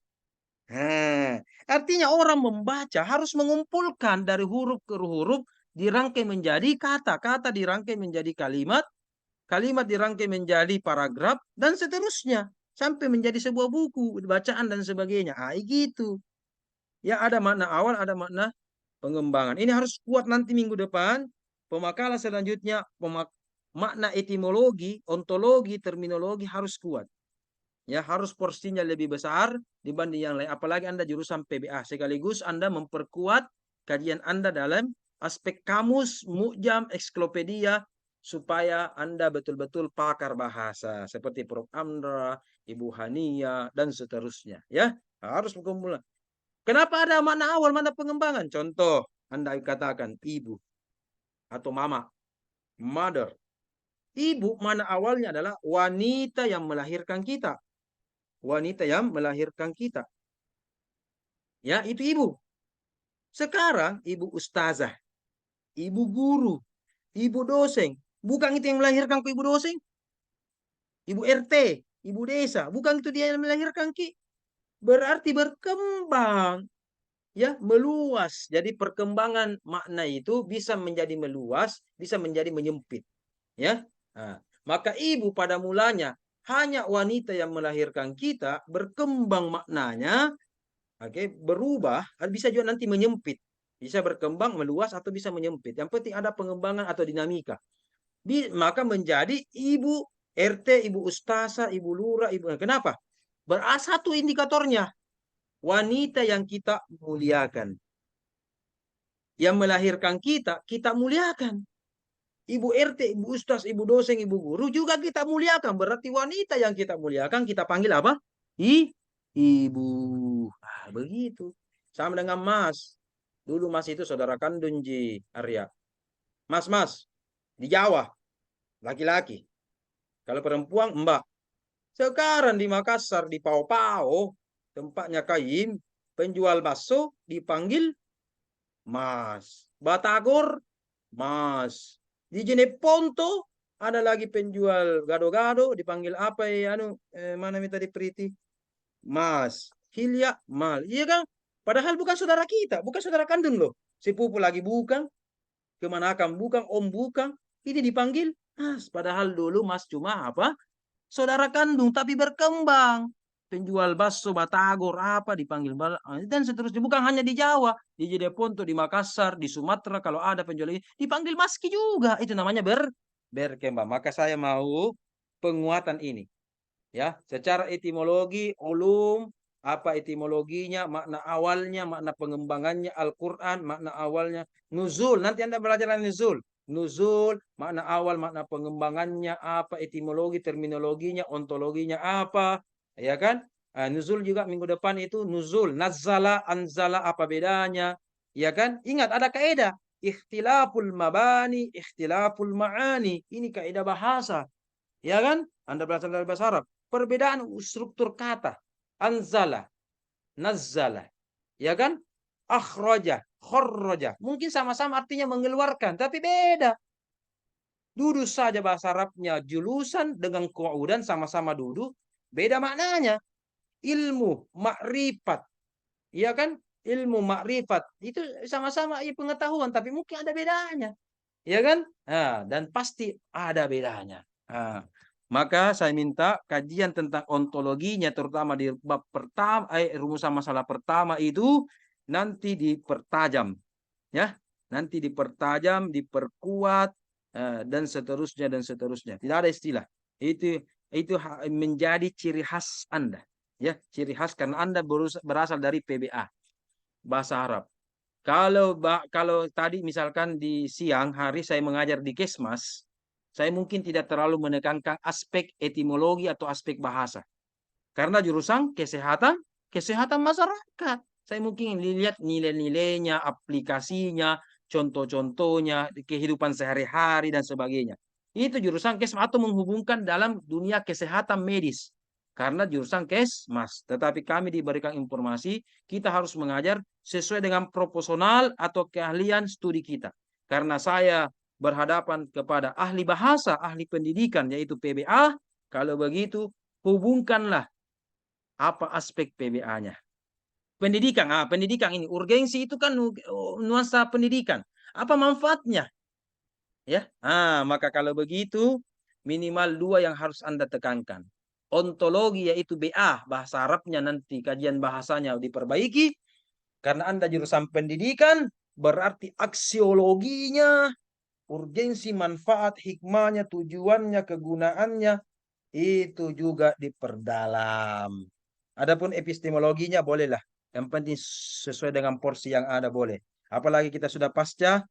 Artinya orang membaca harus mengumpulkan dari huruf ke huruf, dirangkai menjadi kata, kata dirangkai menjadi kalimat, kalimat dirangkai menjadi paragraf, dan seterusnya. Sampai menjadi sebuah buku, bacaan dan sebagainya. Gitu. Ya ada makna awal, ada makna pengembangan. Ini harus kuat nanti minggu depan. Pemakalan selanjutnya, makna etimologi, ontologi, terminologi harus kuat. Ya, harus porsinya lebih besar dibanding yang lain. Apalagi Anda jurusan PBA. Sekaligus Anda memperkuat kajian Anda dalam aspek kamus, mu'jam, eksklopedia, supaya Anda betul-betul pakar bahasa. Seperti Prof. Amra, Ibu Hania, dan seterusnya. Ya, harus berkumpul. Kenapa ada makna awal, makna pengembangan? Contoh, Anda katakan ibu atau mama, mother. Ibu mana awalnya adalah wanita yang melahirkan kita. Wanita yang melahirkan kita. Ya, itu ibu. Sekarang ibu ustazah, ibu guru, ibu dosen. Bukan itu yang melahirkan ke ibu dosen? Ibu RT, ibu desa. Bukan itu dia yang melahirkan ki. Berarti berkembang. Ya, meluas. Jadi perkembangan makna itu bisa menjadi meluas, bisa menjadi menyempit. Ya. Nah, maka ibu pada mulanya hanya wanita yang melahirkan kita, berkembang maknanya, berubah, bisa juga nanti menyempit. Bisa berkembang, meluas, atau bisa menyempit. Yang penting ada pengembangan atau dinamika. Maka menjadi ibu RT, ibu ustazah, ibu lurah, ibu. Kenapa? Satu indikatornya. Wanita yang kita muliakan. Yang melahirkan kita, kita muliakan. Ibu RT, ibu ustaz, ibu dosen, ibu guru juga kita muliakan. Berarti wanita yang kita muliakan, kita panggil apa? Ibu. Begitu. Sama dengan Mas. Dulu Mas itu saudara kandung Ji Arya. Mas, di Jawa, laki-laki. Kalau perempuan, Mbak. Sekarang di Makassar, di Pau-Pau, tempatnya Kaim, penjual bakso dipanggil Mas. Batagor, Mas. Di Jeneponto, ada lagi penjual gado-gado, dipanggil apa ya? Mana minta di Priti? Mas. Hilya, Mal. Iya kan? Padahal bukan saudara kita, bukan saudara kandung loh. Sepupu lagi bukan, kemanakan bukan, om bukan. Ini dipanggil Mas. Padahal dulu Mas cuma apa? Saudara kandung, tapi berkembang. Penjual bakso, batagor, apa dipanggil dan seterusnya. Bukan hanya di Jawa, di Jeneponto, di Makassar, di Sumatera, kalau ada penjual ini dipanggil Maski juga. Itu namanya berkembang. Maka saya mau penguatan ini. Ya, secara etimologi, ulum, apa etimologinya, makna awalnya, makna pengembangannya Al-Quran, makna awalnya nuzul. Nanti Anda belajar nuzul. Nuzul, makna awal, makna pengembangannya, apa etimologi, terminologinya, ontologinya apa, ya kan? Nuzul juga minggu depan itu nuzul, nazala, anzala, apa bedanya, ya kan? Ingat ada kaidah, ikhtilaful mabani, ikhtilaful ma'ani. Ini kaidah bahasa, ya kan? Anda belajar dari bahasa Arab. Perbedaan struktur kata, anzala, nazzala, ya kan? Akhraja, kharraja. Mungkin sama-sama artinya mengeluarkan, tapi beda. Duduk saja bahasa Arabnya julusan dengan qu'udan sama-sama duduk, beda maknanya. Ilmu, makrifat, ya kan? Ilmu makrifat itu sama-sama pengetahuan, tapi mungkin ada bedanya, ya kan? Nah, dan pasti ada bedanya. Nah, maka saya minta kajian tentang ontologinya, terutama di bab pertama, rumusan masalah pertama itu nanti dipertajam, ya, nanti dipertajam, diperkuat, dan seterusnya dan seterusnya. Tidak ada istilah. Itu menjadi ciri khas Anda, ya, ciri khas karena Anda berasal dari PBA, bahasa Arab. Kalau tadi misalkan di siang hari saya mengajar di Kesmas, saya mungkin tidak terlalu menekankan aspek etimologi atau aspek bahasa. Karena jurusan kesehatan masyarakat. Saya mungkin lihat nilai-nilainya, aplikasinya, contoh-contohnya, kehidupan sehari-hari dan sebagainya. Itu jurusan Kesmas atau menghubungkan dalam dunia kesehatan medis. Karena jurusan Kesmas, tetapi kami diberikan informasi, kita harus mengajar sesuai dengan proporsional atau keahlian studi kita. Karena saya berhadapan kepada ahli bahasa, ahli pendidikan, yaitu PBA, kalau begitu, hubungkanlah apa aspek PBA-nya. Pendidikan, pendidikan ini, urgensi itu kan nuansa pendidikan. Apa manfaatnya? Ya, maka kalau begitu, minimal 2 yang harus Anda tekankan. Ontologi yaitu BA, bahasa Arabnya nanti kajian bahasanya diperbaiki. Karena Anda jurusan pendidikan, berarti aksiologinya, urgensi, manfaat, hikmahnya, tujuannya, kegunaannya, itu juga diperdalam. Adapun epistemologinya bolehlah. Yang penting sesuai dengan porsi yang ada boleh. Apalagi kita sudah pasca,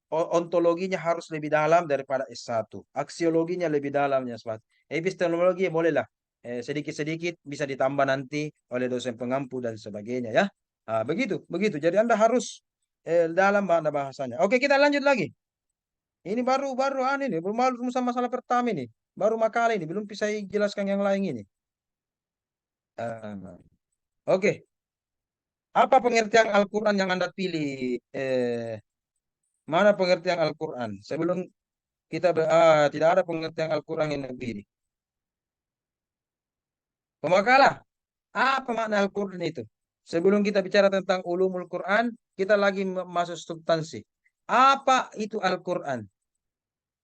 ontologinya harus lebih dalam daripada S1. Aksiologinya lebih dalamnya. Epistemologi bolehlah. Sedikit-sedikit bisa ditambah nanti oleh dosen pengampu dan sebagainya ya. Begitu. Jadi Anda harus dalam bahasanya. Oke, kita lanjut lagi. Ini baru ini belum masalah pertama ini. Baru makalah ini, belum bisa jelaskan yang lain ini. Oke. Apa pengertian Al-Quran yang Anda pilih? Mana pengertian Al-Quran? Sebelum kita tidak ada pengertian Al-Quran yang Anda pilih. Pemakalah. Apa makna Al-Quran itu? Sebelum kita bicara tentang ulumul Quran, kita lagi masuk substansi. Apa itu Al-Quran?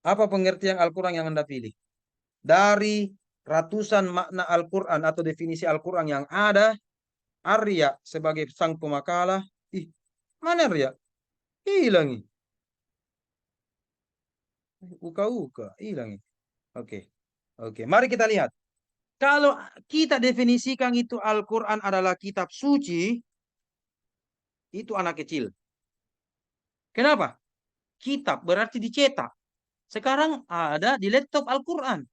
Apa pengertian Al-Quran yang Anda pilih? Dari ratusan makna Al-Quran atau definisi Al-Quran yang ada, Arya sebagai sang pemakalah, mana Arya? Hilang. Uka hilang. Oke. Mari kita lihat. Kalau kita definisikan itu Al-Quran adalah kitab suci, itu anak kecil. Kenapa? Kitab berarti dicetak. Sekarang ada di laptop Al-Quran.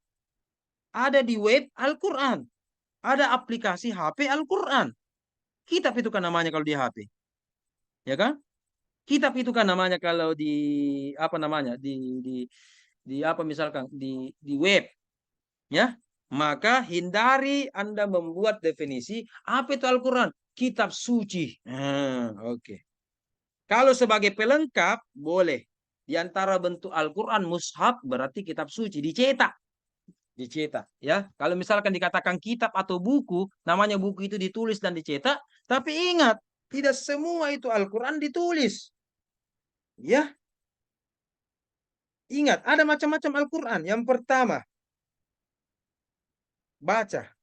Ada di web Al-Quran. Ada aplikasi HP Al-Quran. Kitab itu kan namanya kalau di HP. Ya kan? Kitab itu kan namanya kalau di apa namanya di apa misalkan di web ya, maka hindari Anda membuat definisi apa itu Al-Quran, kitab suci. Oke. Kalau sebagai pelengkap boleh. Di antara bentuk Al-Quran mushaf berarti kitab suci dicetak. Dicetak ya. Kalau misalkan dikatakan kitab atau buku, namanya buku itu ditulis dan dicetak, tapi ingat, tidak semua itu Al-Quran ditulis. Ya. Ingat, ada macam-macam Al-Quran. Yang pertama, baca.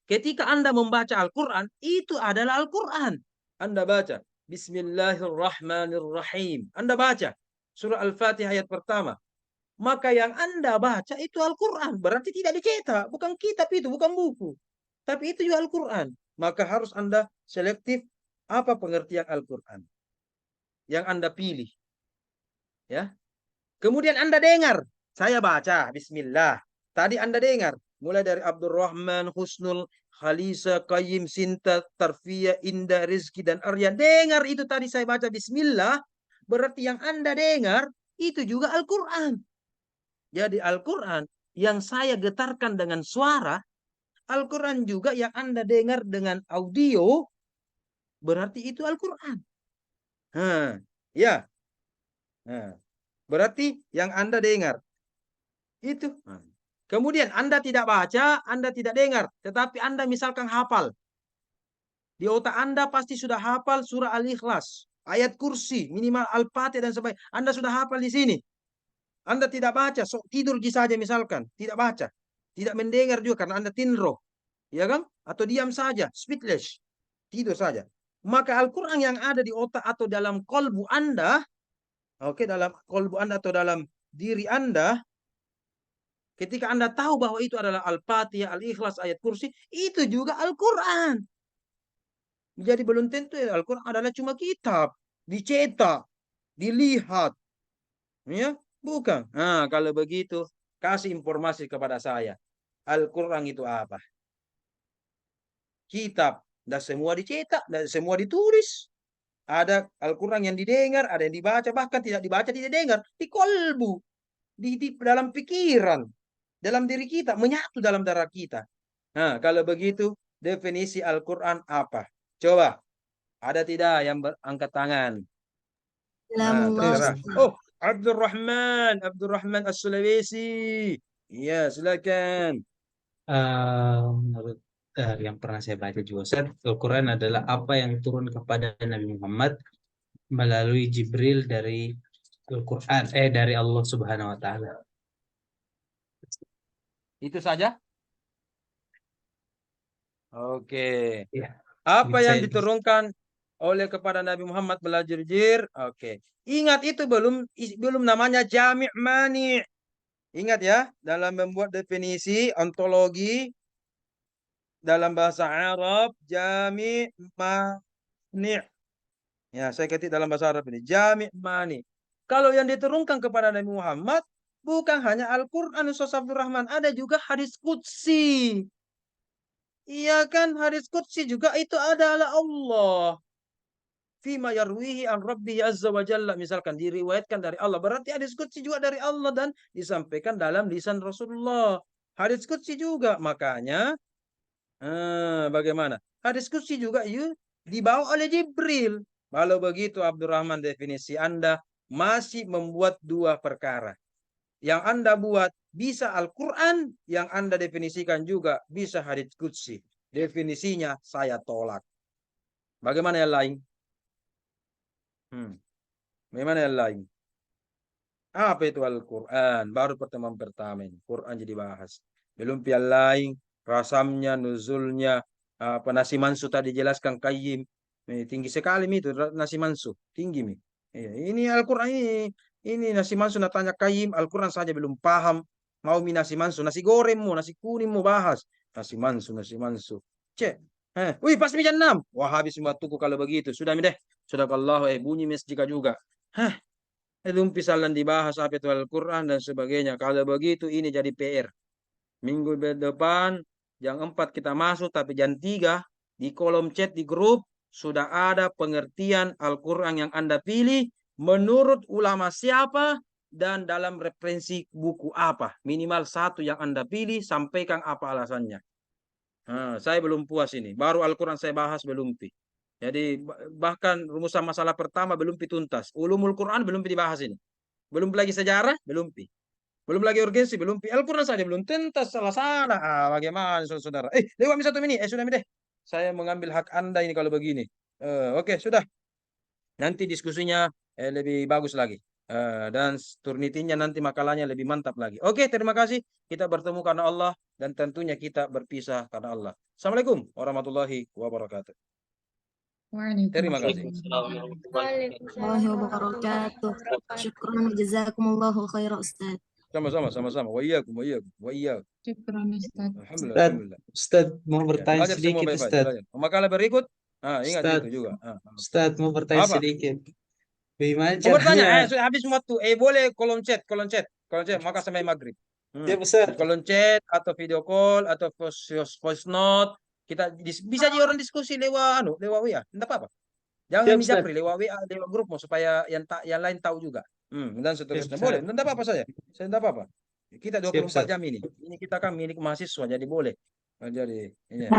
Ketika Anda membaca Al-Quran, itu adalah Al-Quran. Anda baca, Bismillahirrahmanirrahim. Anda baca surah Al-Fatihah ayat pertama. Maka yang Anda baca itu Al-Quran. Berarti tidak dicetak. Bukan kitab itu, bukan buku. Tapi itu juga Al-Quran. Maka harus Anda selektif apa pengertian Al-Quran yang Anda pilih. Ya. Kemudian Anda dengar. Saya baca, Bismillah. Tadi Anda dengar. Mulai dari Abdurrahman, Husnul, Khalisa, Qayyim, Sinta, Tarfiyah, Indah, Rizki, dan Aryan. Dengar itu tadi saya baca Bismillah. Berarti yang Anda dengar itu juga Al-Quran. Jadi Al-Quran yang saya getarkan dengan suara, Al-Quran juga yang Anda dengar dengan audio, berarti itu Al-Quran. Ya. Berarti yang Anda dengar. Itu. Kemudian Anda tidak baca, Anda tidak dengar. Tetapi Anda misalkan hafal. Di otak Anda pasti sudah hafal surah Al-Ikhlas. Ayat kursi, minimal Al-Fatihah dan sebagainya. Anda sudah hafal di sini. Anda tidak baca, tidur saja misalkan. Tidak baca. Tidak mendengar juga karena Anda tinro. Ya kan? Atau diam saja, speechless. Tidur saja. Maka Al-Quran yang ada di otak atau dalam kolbu Anda, dalam kolbu Anda atau dalam diri Anda, ketika Anda tahu bahwa itu adalah Al-Fatihah, Al-Ikhlas, ayat kursi, itu juga Al-Quran. Jadi belum tentu Al-Quran adalah cuma kitab. Dicetak, dilihat. Ya, bukan. Nah, kalau begitu, kasih informasi kepada saya. Al-Quran itu apa? Kitab. Dan semua dicetak, dan semua ditulis. Ada Al-Quran yang didengar, ada yang dibaca, bahkan tidak dibaca, tidak dengar. Di kolbu. Di dalam pikiran. Dalam diri kita, menyatu dalam darah kita. Nah, kalau begitu, definisi Al-Quran apa? Coba, ada tidak yang berangkat tangan? Nah, terserah. Oh, Abdurrahman As-Sulawesi. Iya, silakan. Menurut yang pernah saya baca juga, Ustaz, Al-Quran adalah apa yang turun kepada Nabi Muhammad melalui Jibril dari Al-Quran, dari Allah Subhanahu wa Ta'ala. Itu saja? Oke. Ya, Apa yang diturunkan oleh kepada Nabi Muhammad belajar jir? Oke. Ingat itu belum namanya jami' mani'. Ingat ya, dalam membuat definisi ontologi dalam bahasa Arab, jami' mani'. Ya, saya ketik dalam bahasa Arab ini, jami' mani'. Kalau yang diturunkan kepada Nabi Muhammad bukan hanya Al-Quran, Ustaz Abdurrahman, ada juga hadis qudsi. Iya kan, hadis qudsi juga itu adalah Allah. Fima yarwihi an rabbihi azza wa jalla. Misalkan diriwayatkan dari Allah. Berarti hadis qudsi juga dari Allah dan disampaikan dalam lisan Rasulullah. Hadis qudsi juga. Makanya, bagaimana? Hadis qudsi juga dibawa oleh Jibril. Kalau begitu Abdurrahman, definisi Anda masih membuat dua perkara. Yang Anda buat bisa Al-Quran, yang Anda definisikan juga bisa hadits qudsi. Definisinya saya tolak. Bagaimana yang lain? Bagaimana yang lain? Apa itu Al-Quran? Baru pertemuan pertama ini. Quran jadi bahas. Belum yang lain, rasamnya, nuzulnya, nasi mansu tadi jelaskan Qayyim. Tinggi sekali itu nasi mansu. Tinggi mi. Ini Al-Quran ini nasi mansu natanya Qayyim, Al-Quran saja belum paham. Mau nasi mansu, nasi goreng mau, nasi kuning mau bahas. Nasi mansu. Cek. Wih, pas jam 6. Wah, habis waktuku kalau begitu. Sudah mi deh. Sudah kalau bunyi mesjika juga. Belum pisalan dibahas apa itu Al-Quran dan sebagainya. Kalau begitu ini jadi PR. Minggu depan jam 4 kita masuk, tapi jam 3 di kolom chat di grup sudah ada pengertian Al-Quran yang Anda pilih menurut ulama siapa dan dalam referensi buku apa. Minimal satu yang Anda pilih, sampaikan apa alasannya. Nah, saya belum puas ini. Baru Al-Quran saya bahas belum pi. Jadi bahkan rumusan masalah pertama belum pi tuntas. Ulumul Quran belum pi dibahas ini. Belum lagi sejarah, belum pi. Belum lagi urgensi, belum pi. Al-Quran saja belum tuntas, salah-salah. Bagaimana saudara-saudara? Lewat satu ini. Sudah deh. Saya mengambil hak Anda ini kalau begini. Oke, sudah. Nanti diskusinya lebih bagus lagi. Dan turnitinya nanti makalahnya lebih mantap lagi. Oke, terima kasih. Kita bertemu karena Allah dan tentunya kita berpisah karena Allah. Assalamualaikum warahmatullahi wabarakatuh. Terima kasih. Warahmatullahi wabarakatuh. Syukran jazakumullahu khairan Ustaz. Sama-sama. Wa iyyakum. Syukran Ustaz. Alhamdulillah. Ustaz mau bertanya Belajar semua sedikit baik-baik. Ustaz. Makalah berikut. Ingat Ustaz. itu juga. Ustaz mau bertanya Apa? sedikit. Bagaimana Mau bertanya? caranya? Habis waktu. Boleh kolom chat. Maka sampai maghrib. Ya Ustaz. Kolom chat atau video call atau voice note. Kita bisa di orang diskusi lewat WA. Tidak apa-apa. Jangan Siap, japri lewat WA, lewat grup supaya yang lain tahu juga. Dan seterusnya. Siap, Boleh. Ustaz. Tidak apa-apa saya. Saya tidak apa-apa. Kita Siap, 24 Ustaz. jam ini. Ini kita kan milik mahasiswa, jadi boleh. Jadi ini.